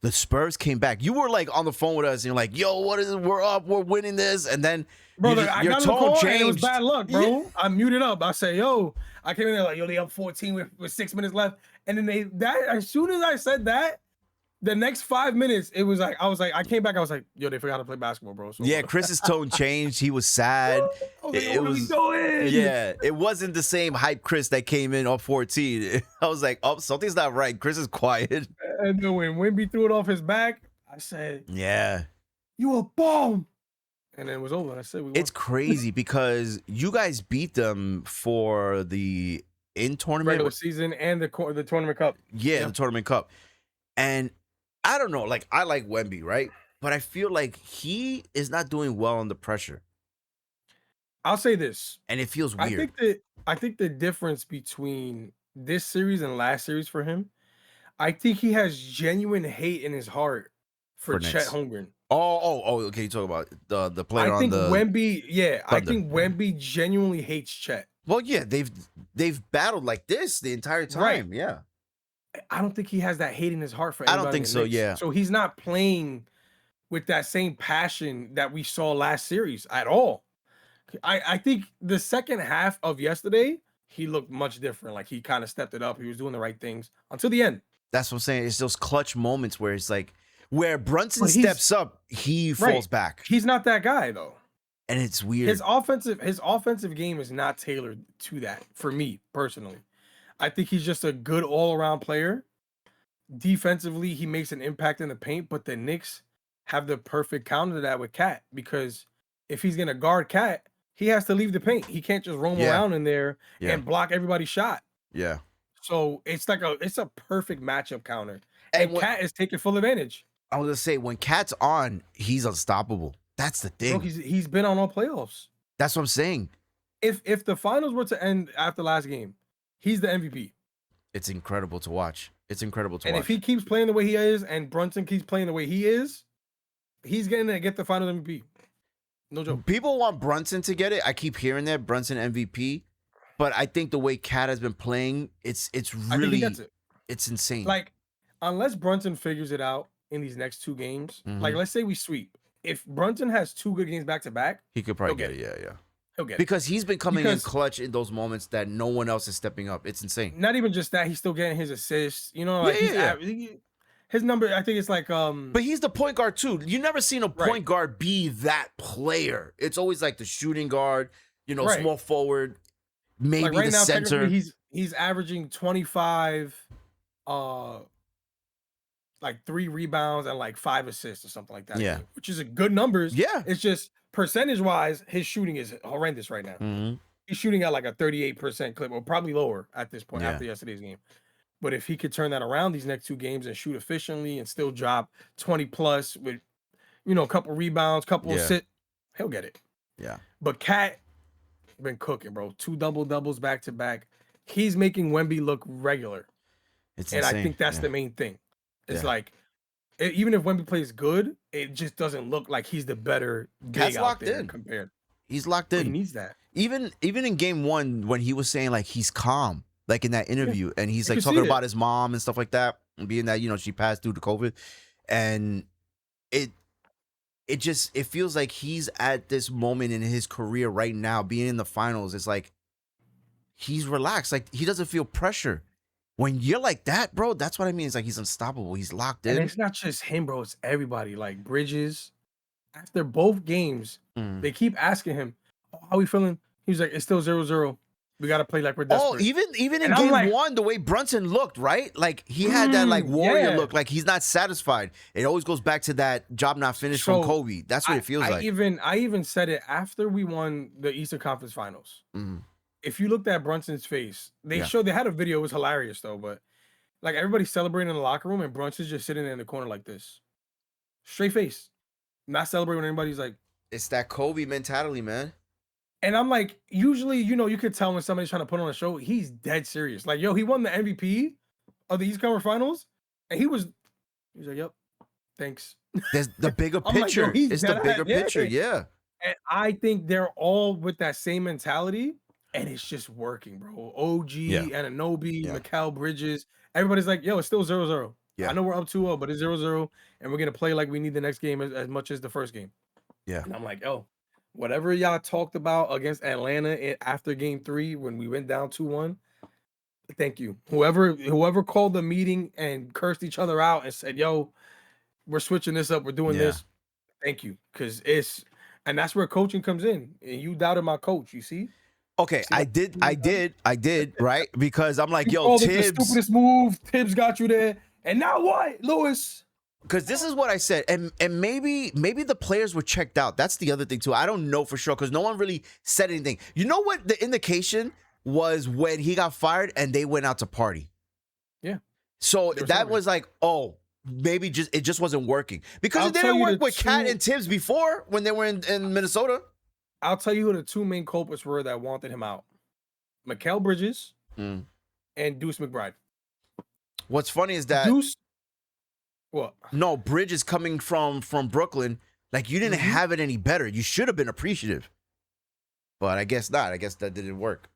Speaker 2: The Spurs came back. You were like on the phone with us, and you're like, "Yo, what is it? We're up. We're winning this." And then,
Speaker 3: brother, I got in the call and it was bad luck, bro.
Speaker 2: Yeah.
Speaker 3: I muted up. I say, "Yo," I came in there like, "Yo, they up 14 with 6 minutes left." And then as soon as I said that, the next 5 minutes, it was like I came back. I was like, "Yo, they forgot to play basketball, bro." So,
Speaker 2: Chris's tone changed. He was sad. It wasn't the same hype Chris that came in up 14. I was like, "Oh, something's not right." Chris is quiet.
Speaker 3: And then when Wemby threw it off his back, I said,
Speaker 2: "Yeah,
Speaker 3: you a bum." And then it was over. And I said,
Speaker 2: "It's crazy because you guys beat them for the in-tournament
Speaker 3: regular season and the tournament cup."
Speaker 2: Yeah, the tournament cup, and I don't know, like I like Wemby, right? But I feel like he is not doing well under pressure.
Speaker 3: I'll say this.
Speaker 2: And it feels weird.
Speaker 3: I think the difference between this series and last series for him, I think he has genuine hate in his heart for Chet Holmgren.
Speaker 2: Oh, okay. You talk about the player on the
Speaker 3: Wemby, I think Wemby genuinely hates Chet.
Speaker 2: Well, yeah, they've battled like this the entire time. Right. Yeah.
Speaker 3: I don't think he has that hate in his heart for
Speaker 2: anybody. I don't think so, yeah.
Speaker 3: So he's not playing with that same passion that we saw last series at all. I think the second half of yesterday, he looked much different. Like he kind of stepped it up. He was doing the right things until the end.
Speaker 2: That's what I'm saying. It's those clutch moments where it's like, where Brunson steps up, he falls back.
Speaker 3: He's not that guy though.
Speaker 2: And it's weird.
Speaker 3: His offensive game is not tailored to that for me personally. I think he's just a good all-around player. Defensively, he makes an impact in the paint, but the Knicks have the perfect counter to that with Cat, because if he's going to guard Cat, he has to leave the paint. He can't just roam around in there and block everybody's shot.
Speaker 2: Yeah.
Speaker 3: So it's a perfect matchup counter. And Cat is taking full advantage.
Speaker 2: I was going to say, when Cat's on, he's unstoppable. That's the thing.
Speaker 3: Bro, he's been on all playoffs.
Speaker 2: That's what I'm saying.
Speaker 3: If the finals were to end after last game, he's the MVP.
Speaker 2: It's incredible to watch.
Speaker 3: And if he keeps playing the way he is, and Brunson keeps playing the way he is, he's going to get the finals MVP. No joke.
Speaker 2: People want Brunson to get it. I keep hearing that, Brunson MVP. But I think the way Cat has been playing, it's really it's insane.
Speaker 3: Like, unless Brunson figures it out in these next two games, like let's say we sweep. If Brunson has 2 good games back to back,
Speaker 2: he could probably get it. Yeah.
Speaker 3: He'll get
Speaker 2: because he's been coming in clutch in those moments that no one else is stepping up. It's insane.
Speaker 3: Not even just that, he's still getting his assists. You know, like his number, I think it's like
Speaker 2: But he's the point guard too. You never seen a point guard be that player. It's always like the shooting guard, small forward, maybe like right the now, center.
Speaker 3: He's averaging 25 like 3 rebounds and like 5 assists or something like that.
Speaker 2: Yeah.
Speaker 3: Which is a good numbers.
Speaker 2: Yeah.
Speaker 3: It's just percentage-wise, his shooting is horrendous right now.
Speaker 2: Mm-hmm.
Speaker 3: He's shooting at like a 38% clip, or probably lower at this point after yesterday's game. But if he could turn that around these next 2 games and shoot efficiently and still drop 20 plus with, a couple rebounds, couple assists, he'll get it.
Speaker 2: Yeah.
Speaker 3: But Cat been cooking, bro. 2 double-doubles back to back. He's making Wemby look regular.
Speaker 2: It's
Speaker 3: and
Speaker 2: insane.
Speaker 3: I think that's the main thing. It's like, even if Wemby plays good, it just doesn't look like he's the better big out there compared.
Speaker 2: He's locked in.
Speaker 3: He needs that.
Speaker 2: Even in game 1, when he was saying like he's calm, like in that interview, and he's like talking about his mom and stuff like that, and being that she passed through the COVID, and it feels like he's at this moment in his career right now, being in the finals. It's like he's relaxed, like he doesn't feel pressure. When you're like that, bro, that's what I mean. It's like he's unstoppable. He's locked in.
Speaker 3: And it's not just him, bro. It's everybody. Like Bridges, after both games, they keep asking him, how are we feeling? He's like, it's still 0-0. We got to play like we're desperate.
Speaker 2: Oh, even in game 1, the way Brunson looked, right? Like he had that like warrior look, like he's not satisfied. It always goes back to that job not finished from Kobe. That's what it feels like.
Speaker 3: I even said it after we won the Eastern Conference Finals. if you looked at Brunson's face, they
Speaker 2: Yeah.
Speaker 3: showed they had a video. It was hilarious though, but like everybody's celebrating in the locker room, and Brunson's just sitting there in the corner like this, straight face, not celebrating when anybody's like.
Speaker 2: It's that Kobe mentality, man.
Speaker 3: And I'm like, usually, you could tell when somebody's trying to put on a show, he's dead serious. Like, yo, he won the MVP of the East Conference Finals, and he's like, yep, thanks.
Speaker 2: There's the bigger
Speaker 3: I'm like, yo,
Speaker 2: picture.
Speaker 3: he's
Speaker 2: It's the
Speaker 3: dead
Speaker 2: bigger
Speaker 3: ass, yeah.
Speaker 2: picture, yeah.
Speaker 3: And I think they're all with that same mentality, and it's just working, bro. OG, Anunoby, Mikal Bridges, everybody's like, yo, it's still 0-0.
Speaker 2: Yeah.
Speaker 3: I know we're up 2-0, but it's 0-0, and we're gonna play like we need the next game as much as the first game.
Speaker 2: Yeah.
Speaker 3: And I'm like, yo, whatever y'all talked about against Atlanta after game 3 when we went down 2-1, thank you. Whoever called the meeting and cursed each other out and said, yo, we're switching this up, we're doing this, thank you. Because and that's where coaching comes in. And you doubted my coach, you see?
Speaker 2: Okay, I did, right? Because I'm like, yo,
Speaker 3: called it
Speaker 2: Tibbs.
Speaker 3: the stupidest move. Tibbs got you there. And now what, Lewis?
Speaker 2: Because this is what I said, and maybe the players were checked out. That's the other thing too. I don't know for sure because no one really said anything. You know what the indication was when he got fired and they went out to party.
Speaker 3: Yeah.
Speaker 2: So that was like, oh, maybe it just wasn't working because it didn't work with Cat and Tibbs before when they were in Minnesota.
Speaker 3: I'll tell you who the two main culprits were that wanted him out: Mikal Bridges and Deuce McBride.
Speaker 2: What's funny is that
Speaker 3: Deuce. What?
Speaker 2: No, Bridges coming from Brooklyn, like you didn't have it any better. You should have been appreciative, but I guess not. I guess that didn't work.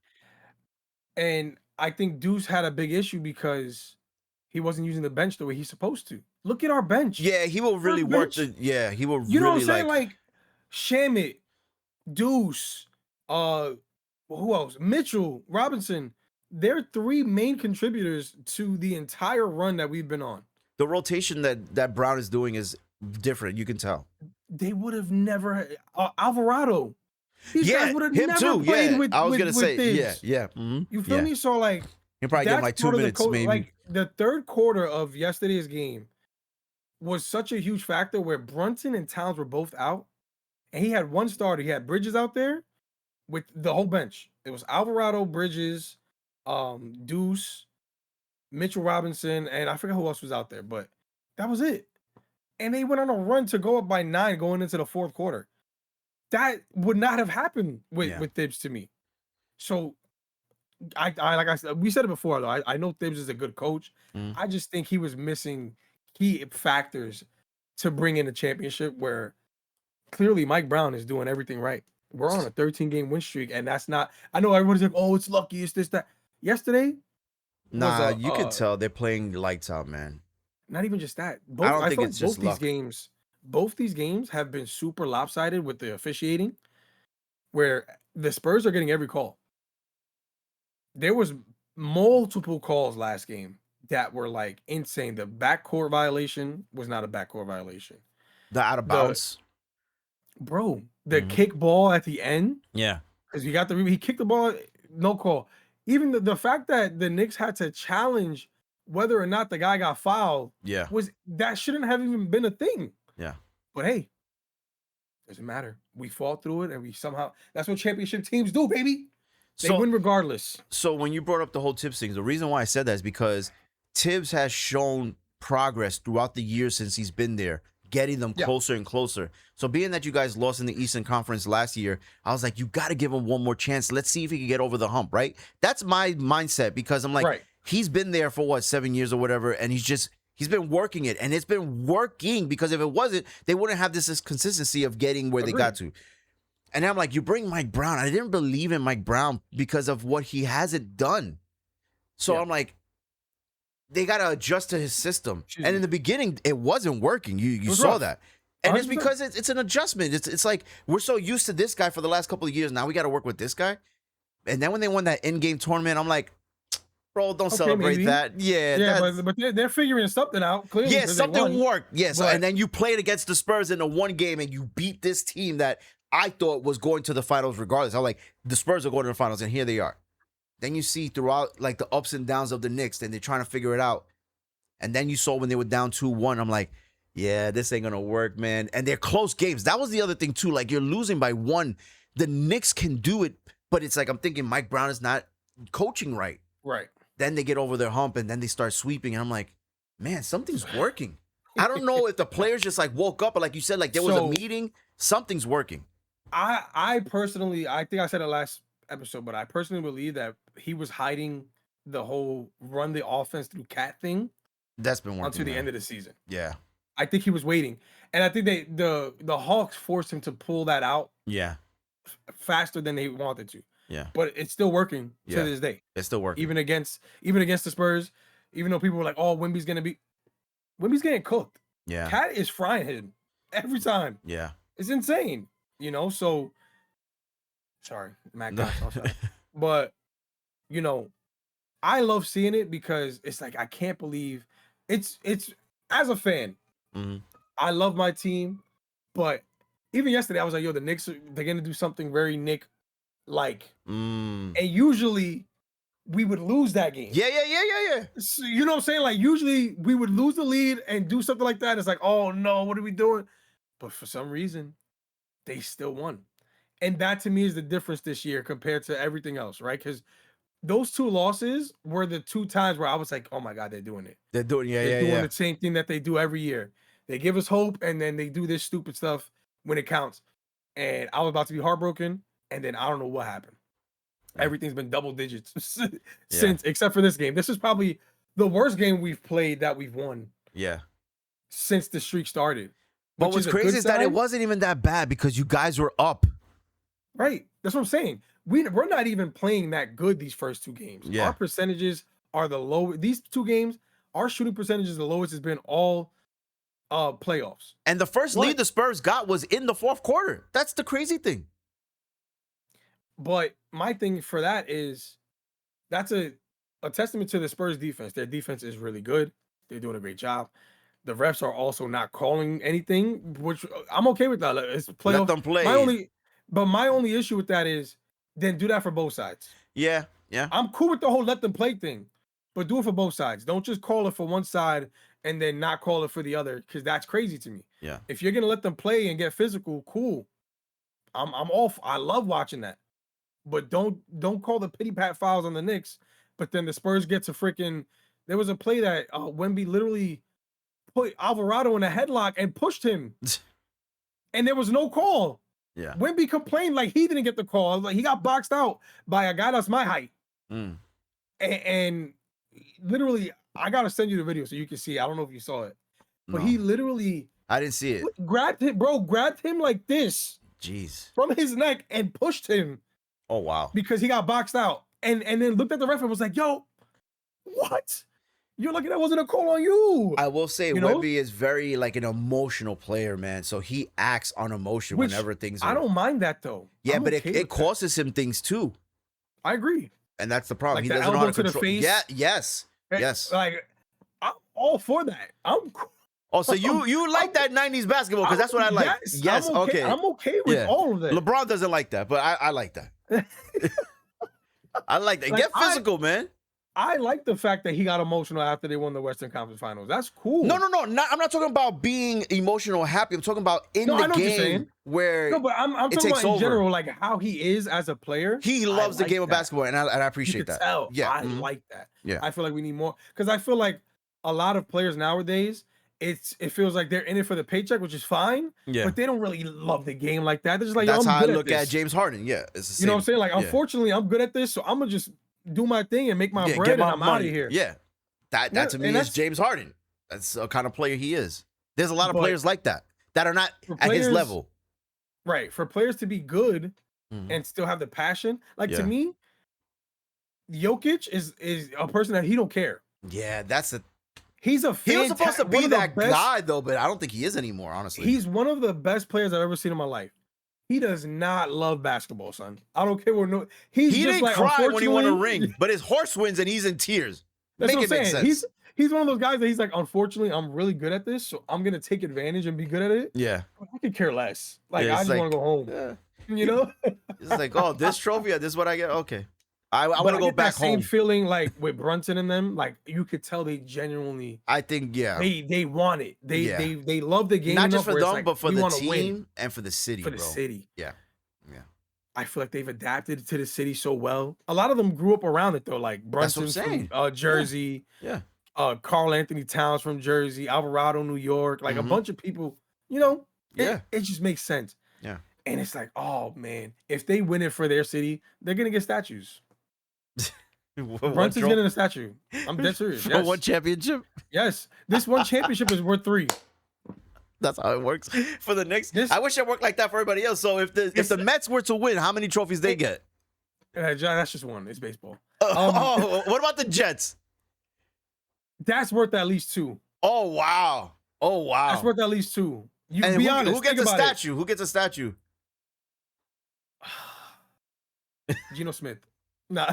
Speaker 3: And I think Deuce had a big issue because he wasn't using the bench the way he's supposed to. Look at our bench.
Speaker 2: Yeah, he will really work. He will.
Speaker 3: You know
Speaker 2: really
Speaker 3: what I'm saying? Like Shamit, Deuce, who else? Mitchell, Robinson. They're 3 main contributors to the entire run that we've been on.
Speaker 2: The rotation that Brown is doing is different. You can tell.
Speaker 3: They would have never Alvarado. These guys would have
Speaker 2: him
Speaker 3: never
Speaker 2: too.
Speaker 3: played with.
Speaker 2: I was gonna say,
Speaker 3: Thibs. You feel me? So like,
Speaker 2: he'll probably get like 2 minutes, maybe.
Speaker 3: Like the third quarter of yesterday's game was such a huge factor where Brunson and Towns were both out, and he had one starter. He had Bridges out there with the whole bench. It was Alvarado, Bridges, Deuce, Mitchell Robinson, and I forgot who else was out there, but that was it. And they went on a run to go up by 9 going into the fourth quarter. That would not have happened with Thibs to me. So I like I said, we said it before though. I know Thibs is a good coach. I just think he was missing key factors to bring in a championship where clearly Mike Brown is doing everything right. We're on a 13-game win streak, and that's not. I know everybody's like, "Oh, it's lucky, it's this, that." Yesterday,
Speaker 2: nah, you can tell they're playing lights out, man.
Speaker 3: Not even just that.
Speaker 2: I don't think it's just luck.
Speaker 3: Both these games have been super lopsided with the officiating, where the Spurs are getting every call. There was multiple calls last game that were like insane. The backcourt violation was not a backcourt violation.
Speaker 2: The out of bounds.
Speaker 3: Bro, the kick ball at the end.
Speaker 2: Yeah.
Speaker 3: Because he kicked the ball, no call. Even the fact that the Knicks had to challenge whether or not the guy got fouled.
Speaker 2: Yeah.
Speaker 3: That shouldn't have even been a thing.
Speaker 2: Yeah.
Speaker 3: But hey, doesn't matter. We fought through it, and we somehow, that's what championship teams do, baby. They win regardless.
Speaker 2: So when you brought up the whole Tibbs thing, the reason why I said that is because Tibbs has shown progress throughout the years since he's been there, getting them closer and closer. So being that you guys lost in the Eastern Conference last year, I was like, you got to give him one more chance. Let's see if he can get over the hump, right? That's my mindset because I'm like, he's been there for 7 years or whatever, and he's been working it, and it's been working because if it wasn't, they wouldn't have this consistency of getting where they got to. And I'm like, you bring Mike Brown. I didn't believe in Mike Brown because of what he hasn't done. So I'm like, they got to adjust to his system. And in the beginning, it wasn't working. You saw that. And 100%. It's because it's an adjustment. It's like we're so used to this guy for the last couple of years. Now we got to work with this guy. And then when they won that in-game tournament, I'm like, bro, don't celebrate that.
Speaker 3: Yeah, but they're figuring something out. Clearly,
Speaker 2: yeah, something worked. Yes, and then you played against the Spurs in the one game, and you beat this team that I thought was going to the finals regardless. I'm like, the Spurs are going to the finals, and here they are. Then you see throughout like the ups and downs of the Knicks, and they're trying to figure it out. And then you saw when they were down 2-1, I'm like, yeah, this ain't gonna work, man. And they're close games. That was the other thing too. Like you're losing by 1. The Knicks can do it But it's like I'm thinking Mike Brown is not coaching right.
Speaker 3: Right.
Speaker 2: Then they get over their hump and then they start sweeping. And I'm like, man, something's working. I don't know if the players just like woke up, or like you said, like there was a meeting. Something's working.
Speaker 3: I personally, I think I said it last episode, but I personally believe that he was hiding the whole run the offense through cat thing.
Speaker 2: That's been working
Speaker 3: until the end of the season.
Speaker 2: Yeah.
Speaker 3: I think he was waiting. And I think the Hawks forced him to pull that out.
Speaker 2: Yeah.
Speaker 3: Faster than they wanted to.
Speaker 2: Yeah.
Speaker 3: But it's still working to this day.
Speaker 2: It's still working.
Speaker 3: Even against the Spurs, even though people were like, "Oh, Wemby's getting cooked."
Speaker 2: Yeah.
Speaker 3: Cat is frying him every time.
Speaker 2: Yeah.
Speaker 3: It's insane. So sorry, Matt got outside. But I love seeing it because it's like I can't believe it's as a fan.
Speaker 2: Mm-hmm.
Speaker 3: I love my team, but even yesterday I was like, "Yo, the Knicks they're gonna do something very Knick-like," and usually we would lose that game.
Speaker 2: Yeah.
Speaker 3: So, you know what I'm saying? Like usually we would lose the lead and do something like that. It's like, oh no, what are we doing? But for some reason, they still won, and that to me is the difference this year compared to everything else, right? Because those 2 losses were the 2 times where I was like, oh my God, they're doing it.
Speaker 2: They're doing,
Speaker 3: They're doing the same thing that they do every year. They give us hope, and then they do this stupid stuff when it counts. And I was about to be heartbroken, and then I don't know what happened. Everything's been double digits since, except for this game. This is probably the worst game we've played that we've won.
Speaker 2: Yeah.
Speaker 3: Since the streak started.
Speaker 2: But what's crazy is that it wasn't even that bad because you guys were up.
Speaker 3: Right. That's what I'm saying. We're not even playing that good these first 2 games.
Speaker 2: Yeah.
Speaker 3: Our percentages are the lowest. These 2 games, our shooting percentage is the lowest it's been all playoffs.
Speaker 2: And the first lead the Spurs got was in the 4th quarter. That's the crazy thing.
Speaker 3: But my thing for that is that's a testament to the Spurs defense. Their defense is really good. They're doing a great job. The refs are also not calling anything, which I'm okay with that. It's playoff.
Speaker 2: Let them play.
Speaker 3: My only issue with that is then do that for both sides.
Speaker 2: Yeah.
Speaker 3: I'm cool with the whole let them play thing, but do it for both sides. Don't just call it for one side and then not call it for the other, because that's crazy to me.
Speaker 2: Yeah.
Speaker 3: If you're gonna let them play and get physical, cool. I'm off. I love watching that. But don't call the pity pat fouls on the Knicks. But then the Spurs get to freaking. There was a play that Wemby literally put Alvarado in a headlock and pushed him, and there was no call.
Speaker 2: Yeah.
Speaker 3: Wemby complained like he didn't get the call. Like he got boxed out by a guy that's my height. And literally, I gotta send you the video so you can see. I don't know if you saw it, but he literally.
Speaker 2: I didn't see it.
Speaker 3: Grabbed him like this.
Speaker 2: Jeez.
Speaker 3: From his neck and pushed him.
Speaker 2: Oh wow.
Speaker 3: Because he got boxed out. And then looked at the ref and was like, yo, what? You're lucky that wasn't a call on you.
Speaker 2: I will say Wemby is very like an emotional player, man. So he acts on emotion whenever things are.
Speaker 3: I don't mind that though.
Speaker 2: Yeah, but it causes him things too.
Speaker 3: I agree.
Speaker 2: And that's the problem.
Speaker 3: Like
Speaker 2: he
Speaker 3: the
Speaker 2: doesn't know how to
Speaker 3: elbow to the
Speaker 2: control.
Speaker 3: face.
Speaker 2: Yeah, yes. Yes.
Speaker 3: Like I'm all for that.
Speaker 2: Oh, so you like that 90s basketball because that's what I like. Yes, okay.
Speaker 3: I'm okay with all of that.
Speaker 2: LeBron doesn't like that, but I like that. I like that. Get physical, man.
Speaker 3: I like the fact that he got emotional after they won the Western Conference Finals. That's cool.
Speaker 2: No. I'm not talking about being emotional happy. I'm talking about in the game where
Speaker 3: no, but I'm talking about in general, like how he is as a player.
Speaker 2: He loves the game of basketball, and I appreciate that.
Speaker 3: Tell.
Speaker 2: Yeah,
Speaker 3: I like that.
Speaker 2: Yeah,
Speaker 3: I feel like we need more because I feel like a lot of players nowadays, it feels like they're in it for the paycheck, which is fine.
Speaker 2: Yeah,
Speaker 3: but they don't really love the game like that. They're just like,
Speaker 2: that's how I look
Speaker 3: at
Speaker 2: at James Harden. Yeah, it's the same.
Speaker 3: You know what I'm saying? Like, unfortunately, I'm good at this, so I'm gonna just do my thing and make my bread, and I'm out of here.
Speaker 2: Yeah, that to me is James Harden. That's the kind of player he is. There's a lot of players like that are not at his level.
Speaker 3: Right. For players to be good and still have the passion, like to me, Jokic is a person that he don't care.
Speaker 2: Yeah, that's a.
Speaker 3: He's a.
Speaker 2: He was supposed to be that guy though, but I don't think he is anymore. Honestly,
Speaker 3: he's one of the best players I've ever seen in my life. He does not love basketball, son. I don't care what he
Speaker 2: didn't
Speaker 3: like,
Speaker 2: cry when he won a ring, but his horse wins and he's in tears.
Speaker 3: That's
Speaker 2: Make
Speaker 3: what I'm
Speaker 2: it
Speaker 3: saying.
Speaker 2: Make sense.
Speaker 3: He's one of those guys that he's like, unfortunately, I'm really good at this, so I'm gonna take advantage and be good at it.
Speaker 2: Yeah,
Speaker 3: I could care less. Like I just want to go home.
Speaker 2: Yeah.
Speaker 3: You know,
Speaker 2: it's like, oh, this trophy, this is what I get. Okay, I want to go back home.
Speaker 3: Same feeling like with Brunson and them, like you could tell they genuinely.
Speaker 2: I think
Speaker 3: they want it. They love the game.
Speaker 2: Not just for them, but for the team and for the city.
Speaker 3: For the city.
Speaker 2: Yeah.
Speaker 3: I feel like they've adapted to the city so well. A lot of them grew up around it though, like
Speaker 2: That's what I'm
Speaker 3: Brunson's from
Speaker 2: saying.
Speaker 3: Jersey,
Speaker 2: Yeah.
Speaker 3: Carl Anthony Towns from Jersey, Alvarado, New York, like a
Speaker 2: Mhm.
Speaker 3: bunch of people, you know,
Speaker 2: Yeah.
Speaker 3: it just makes sense.
Speaker 2: Yeah.
Speaker 3: And it's like, oh man, if they win it for their city, they're gonna get statues. Brunson's getting a statue. I'm dead serious.
Speaker 2: For
Speaker 3: Yes.
Speaker 2: one championship.
Speaker 3: Yes. This one championship is worth 3.
Speaker 2: That's how it works for the Knicks.
Speaker 3: This-
Speaker 2: I wish it worked like that for everybody else. So if the Mets were to win, how many trophies they get?
Speaker 3: John, that's just one. It's baseball.
Speaker 2: What about the Jets?
Speaker 3: That's worth at least 2.
Speaker 2: Oh wow! Oh wow!
Speaker 3: That's worth at least 2. You
Speaker 2: and
Speaker 3: be
Speaker 2: who,
Speaker 3: honest.
Speaker 2: who gets
Speaker 3: think
Speaker 2: a
Speaker 3: about
Speaker 2: statue? Who gets a statue?
Speaker 3: it. Geno Smith. Nah.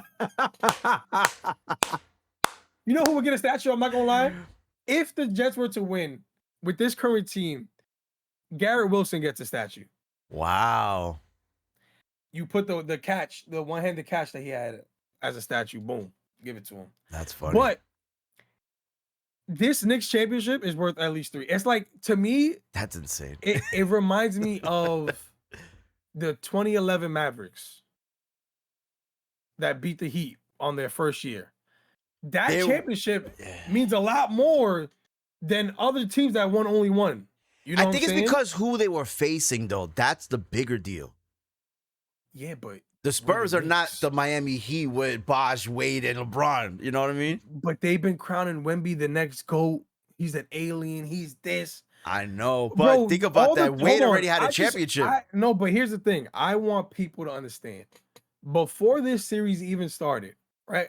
Speaker 3: You know who would get a statue? I'm not gonna lie. If the Jets were to win with this current team, Garrett Wilson gets a statue.
Speaker 2: Wow!
Speaker 3: You put the catch, the one-handed catch that he had as a statue. Boom, give it to him.
Speaker 2: That's funny.
Speaker 3: But this Knicks championship is worth at least 3. It's like, to me,
Speaker 2: that's insane.
Speaker 3: it reminds me of the 2011 Mavericks that beat the Heat on their first year. That championship means a lot more than other teams that won only one. You know
Speaker 2: I think it's because who they were facing, though. That's the bigger deal.
Speaker 3: Yeah, but
Speaker 2: the Spurs are not the Miami Heat with Bosh, Wade, and LeBron. You know what I mean?
Speaker 3: But they've been crowning Wemby the next GOAT. He's an alien. He's this.
Speaker 2: I know, but bro, think about that. Wade already had a championship.
Speaker 3: No, but here's the thing. I want people to understand. Before this series even started, right?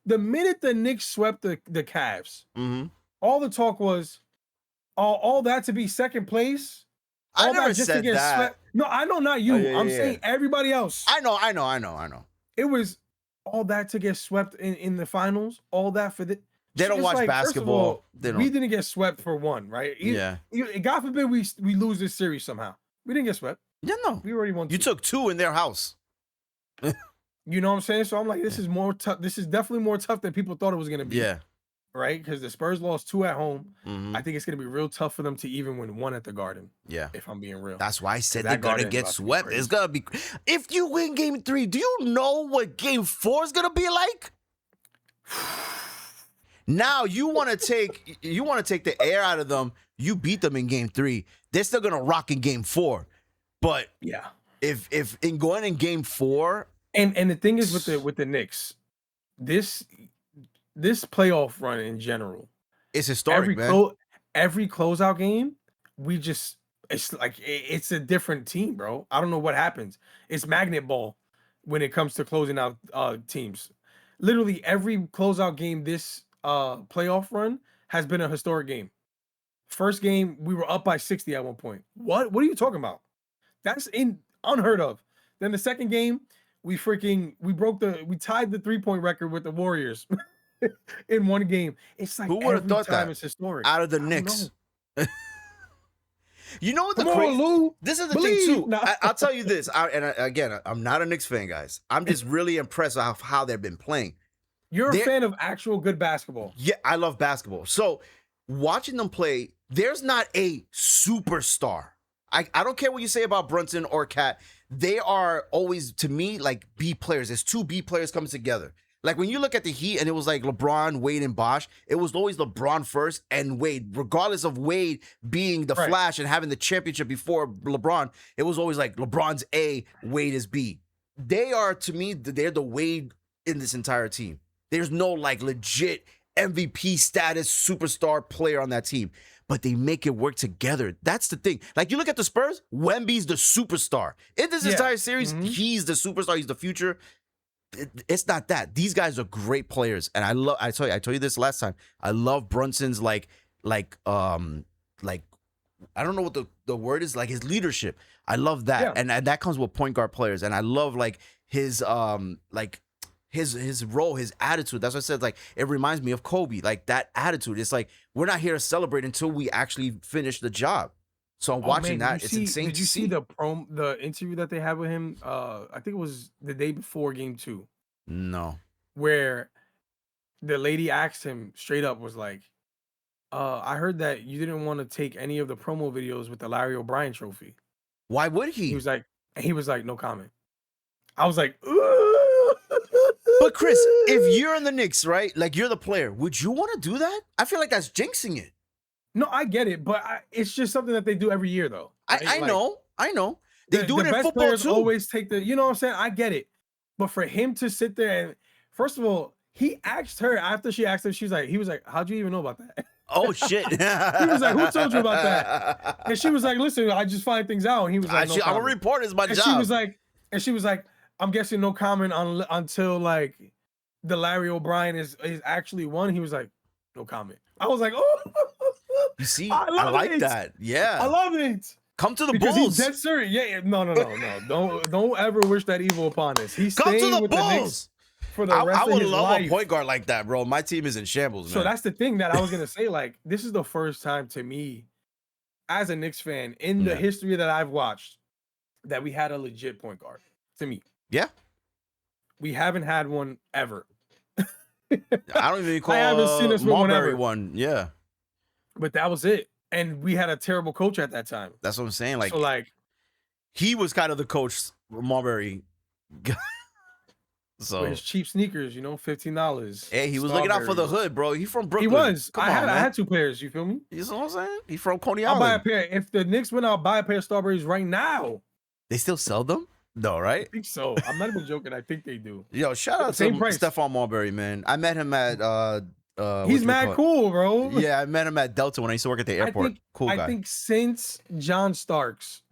Speaker 3: The minute the Knicks swept the Cavs, all the talk was all that to be second place.
Speaker 2: I never said that.
Speaker 3: Swept. No, I know, not you. I'm saying everybody else.
Speaker 2: I know.
Speaker 3: It was all that to get swept in the finals. All that for the.
Speaker 2: They don't watch basketball.
Speaker 3: We didn't get swept for one, right? God forbid we lose this series somehow. We didn't get swept.
Speaker 2: Yeah, no.
Speaker 3: We already won.
Speaker 2: You took 2 in their house.
Speaker 3: You know what I'm saying? So I'm like, this is more tough. This is definitely more tough than people thought it was going to be.
Speaker 2: Yeah.
Speaker 3: Right? Because the Spurs lost 2 at home. I think it's going to be real tough for them to even win 1 at the Garden.
Speaker 2: Yeah.
Speaker 3: If I'm being real.
Speaker 2: That's why I said they're going to get swept. It's going to be. If you win game 3, do you know what game 4 is going to be like? Now you want to take the air out of them. You beat them in game 3. They're still going to rock in game 4. But
Speaker 3: yeah.
Speaker 2: If in going in game 4.
Speaker 3: And the thing is with the Knicks, this playoff run in general,
Speaker 2: it's historic, man.
Speaker 3: Every closeout game, it's like it's a different team, bro. I don't know what happens. It's magnet ball when it comes to closing out teams. Literally every closeout game this playoff run has been a historic game. First game, we were up by 60 at one point. What are you talking about? That's unheard of. Then the second game, we tied the 3-point record with the Warriors in one game. It's like, who would have thought that? It's historic.
Speaker 2: Out of the Knicks. You know what the crazy? This is the thing too. No. I'll tell you this. Again, I'm not a Knicks fan, guys. I'm just really impressed with how they've been playing.
Speaker 3: You're a fan of actual good basketball.
Speaker 2: Yeah, I love basketball. So watching them play, there's not a superstar. I don't care what you say about Brunson or Cat. They are always, to me, like B players. There's 2 B players coming together. Like when you look at the Heat and it was like LeBron, Wade, and Bosh, it was always LeBron first and Wade. Regardless of Wade being the Flash and having the championship before LeBron, it was always like LeBron's A, Wade is B. They are, to me, they're the Wade in this entire team. There's no like legit MVP status superstar player on that team. But they make it work together. That's the thing. Like, you look at the Spurs, Wemby's the superstar. In this entire series, he's the superstar. He's the future. It's not that. These guys are great players. And I told you this last time. I love Brunson's, I don't know what the word is, like his leadership. I love that. Yeah. And that comes with point guard players. And I love, like, his role, his attitude. That's what I said. Like, it reminds me of Kobe. Like, that attitude. It's like, we're not here to celebrate until we actually finish the job. So I'm watching that. It's insane.
Speaker 3: Did you see the interview that they had with him? I think it was the day before game 2.
Speaker 2: No.
Speaker 3: Where the lady asked him straight up, was like, I heard that you didn't want to take any of the promo videos with the Larry O'Brien trophy.
Speaker 2: Why would he?
Speaker 3: He was like, no comment. I was like, ooh.
Speaker 2: But Chris, if you're in the Knicks, right? Like you're the player, would you want to do that? I feel like that's jinxing it.
Speaker 3: No, I get it, but it's just something that they do every year, though. Right?
Speaker 2: I know. They do it in
Speaker 3: best
Speaker 2: football
Speaker 3: players
Speaker 2: too.
Speaker 3: always take the, you know what I'm saying? I get it. But for him to sit there and, first of all, he asked her after she asked him, he was like, how'd you even know about that?
Speaker 2: Oh shit.
Speaker 3: He was like, who told you about that? And she was like, listen, I just find things out. And he was like, no
Speaker 2: I'm a reporter, it's my
Speaker 3: and
Speaker 2: job.
Speaker 3: She was like, I'm guessing no comment until like the Larry O'Brien is actually won. He was like, no comment. I was like, oh,
Speaker 2: you see, I like that. Yeah.
Speaker 3: I love it.
Speaker 2: Come to the
Speaker 3: because
Speaker 2: Bulls.
Speaker 3: He's dead serious. Yeah, no. Don't ever wish that evil upon us. He's
Speaker 2: Come to
Speaker 3: staying
Speaker 2: the
Speaker 3: with
Speaker 2: Bulls.
Speaker 3: the Knicks for the rest
Speaker 2: I
Speaker 3: of
Speaker 2: would
Speaker 3: his
Speaker 2: love
Speaker 3: life.
Speaker 2: a point guard like that, bro. My team is in shambles, man.
Speaker 3: So that's the thing that I was gonna say. Like, this is the first time to me, as a Knicks fan, in the history that I've watched, that we had a legit point guard. To me,
Speaker 2: yeah,
Speaker 3: we haven't had one ever.
Speaker 2: I don't even recall.
Speaker 3: I haven't seen us with one
Speaker 2: Marbury
Speaker 3: ever.
Speaker 2: one. Yeah,
Speaker 3: but that was it. And we had a terrible coach at that time.
Speaker 2: That's what I'm saying. Like,
Speaker 3: so like
Speaker 2: he was kind of the coach, Marbury. So
Speaker 3: with his cheap sneakers, $15.
Speaker 2: Hey, he was looking out for the hood, bro. He from Brooklyn.
Speaker 3: He was.
Speaker 2: I
Speaker 3: had two pairs. You feel me?
Speaker 2: You know what I'm saying? He from Coney
Speaker 3: I'll buy a
Speaker 2: Island.
Speaker 3: pair. If the Knicks went out, buy a pair of Strawberries right now.
Speaker 2: They still sell them? No, right?
Speaker 3: I think so. I'm not even joking. I think they do.
Speaker 2: Yo, shout out to Stephon Marbury, man. I met him at
Speaker 3: he's mad cool, bro.
Speaker 2: Yeah, I met him at Delta when I used to work at the airport. Cool guy.
Speaker 3: I think since John Starks,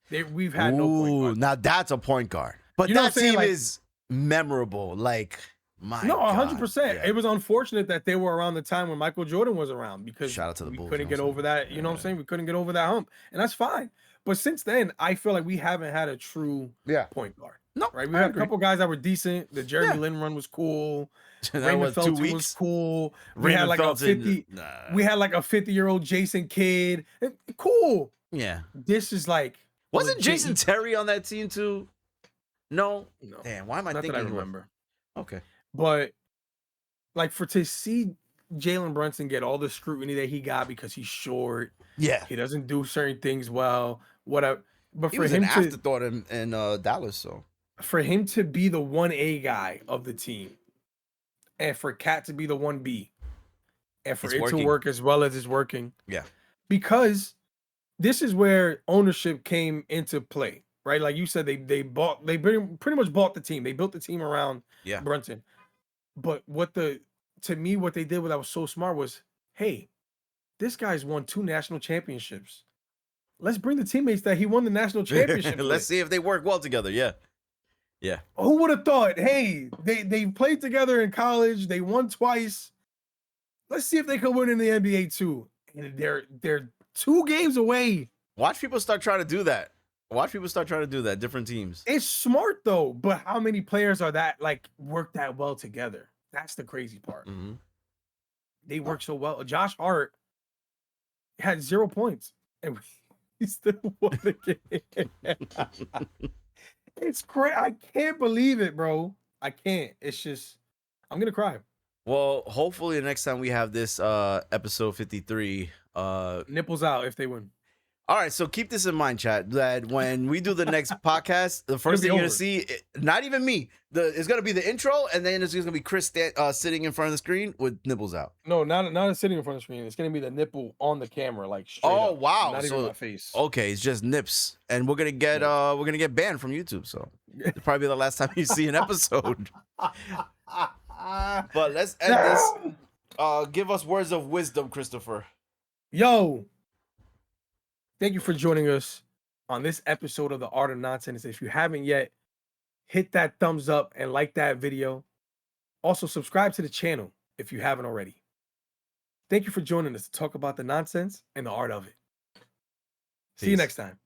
Speaker 3: we've had no point guard.
Speaker 2: Now that's a point guard. But that team is memorable. Like, my God.
Speaker 3: 100%.
Speaker 2: Yeah.
Speaker 3: It was unfortunate that they were around the time when Michael Jordan was around because
Speaker 2: shout out to the Bulls,
Speaker 3: couldn't get over that. You know what I'm saying? We couldn't get over that hump. And that's fine. But since then, I feel like we haven't had a true point guard.
Speaker 2: No,
Speaker 3: right? We had a couple guys that were decent. The Jeremy Lin run was cool.
Speaker 2: That was 2 weeks.
Speaker 3: Was cool. We had like a 50. We had like a 50-year-old Jason Kidd. Cool.
Speaker 2: Yeah.
Speaker 3: This is like.
Speaker 2: Wasn't Jason Terry on that team too? No. Damn. Why am I thinking?
Speaker 3: That I remember.
Speaker 2: Okay.
Speaker 3: But like to see Jalen Brunson get all the scrutiny that he got because he's short.
Speaker 2: Yeah.
Speaker 3: He doesn't do certain things well. Whatever. But
Speaker 2: for him an afterthought in Dallas, so.
Speaker 3: For him to be the 1A guy of the team, and for Cat to be the 1B, and for it to work as well as it's working.
Speaker 2: Yeah.
Speaker 3: Because this is where ownership came into play, right? Like you said, they pretty much bought the team. They built the team around Brunson. But what they did that was so smart was, hey, this guy's won 2 national championships. Let's bring the teammates that he won the national championship.
Speaker 2: Let's see if they work well together. Yeah. Yeah.
Speaker 3: Who would have thought? Hey, they played together in college. They won twice. Let's see if they can win in the NBA too. And they're 2 games away.
Speaker 2: Watch people start trying to do that. Different teams.
Speaker 3: It's smart though, but how many players are that work that well together? That's the crazy part.
Speaker 2: Mm-hmm.
Speaker 3: They work so well. Josh Hart had 0 points, and he still won the game. It's crazy. I can't believe it, bro. I can't. It's just, I'm gonna cry.
Speaker 2: Well, hopefully the next time we have this episode 53,
Speaker 3: nipples out if they win.
Speaker 2: All right, so keep this in mind, chat, that when we do the next podcast, the first thing you're going to see, not even me, it's going to be the intro, and then it's just going to be Chris sitting in front of the screen with nipples out.
Speaker 3: No, not sitting in front of the screen. It's going to be the nipple on the camera, like straight
Speaker 2: up. Wow.
Speaker 3: Not even my face.
Speaker 2: Okay, it's just nips. And we're going to get banned from YouTube, so it'll probably be the last time you see an episode. But let's end this. Give us words of wisdom, Christopher.
Speaker 3: Yo. Thank you for joining us on this episode of The Art of Nonsense. If you haven't yet, hit that thumbs up and like that video. Also, subscribe to the channel if you haven't already. Thank you for joining us to talk about the nonsense and the art of it. See you next time.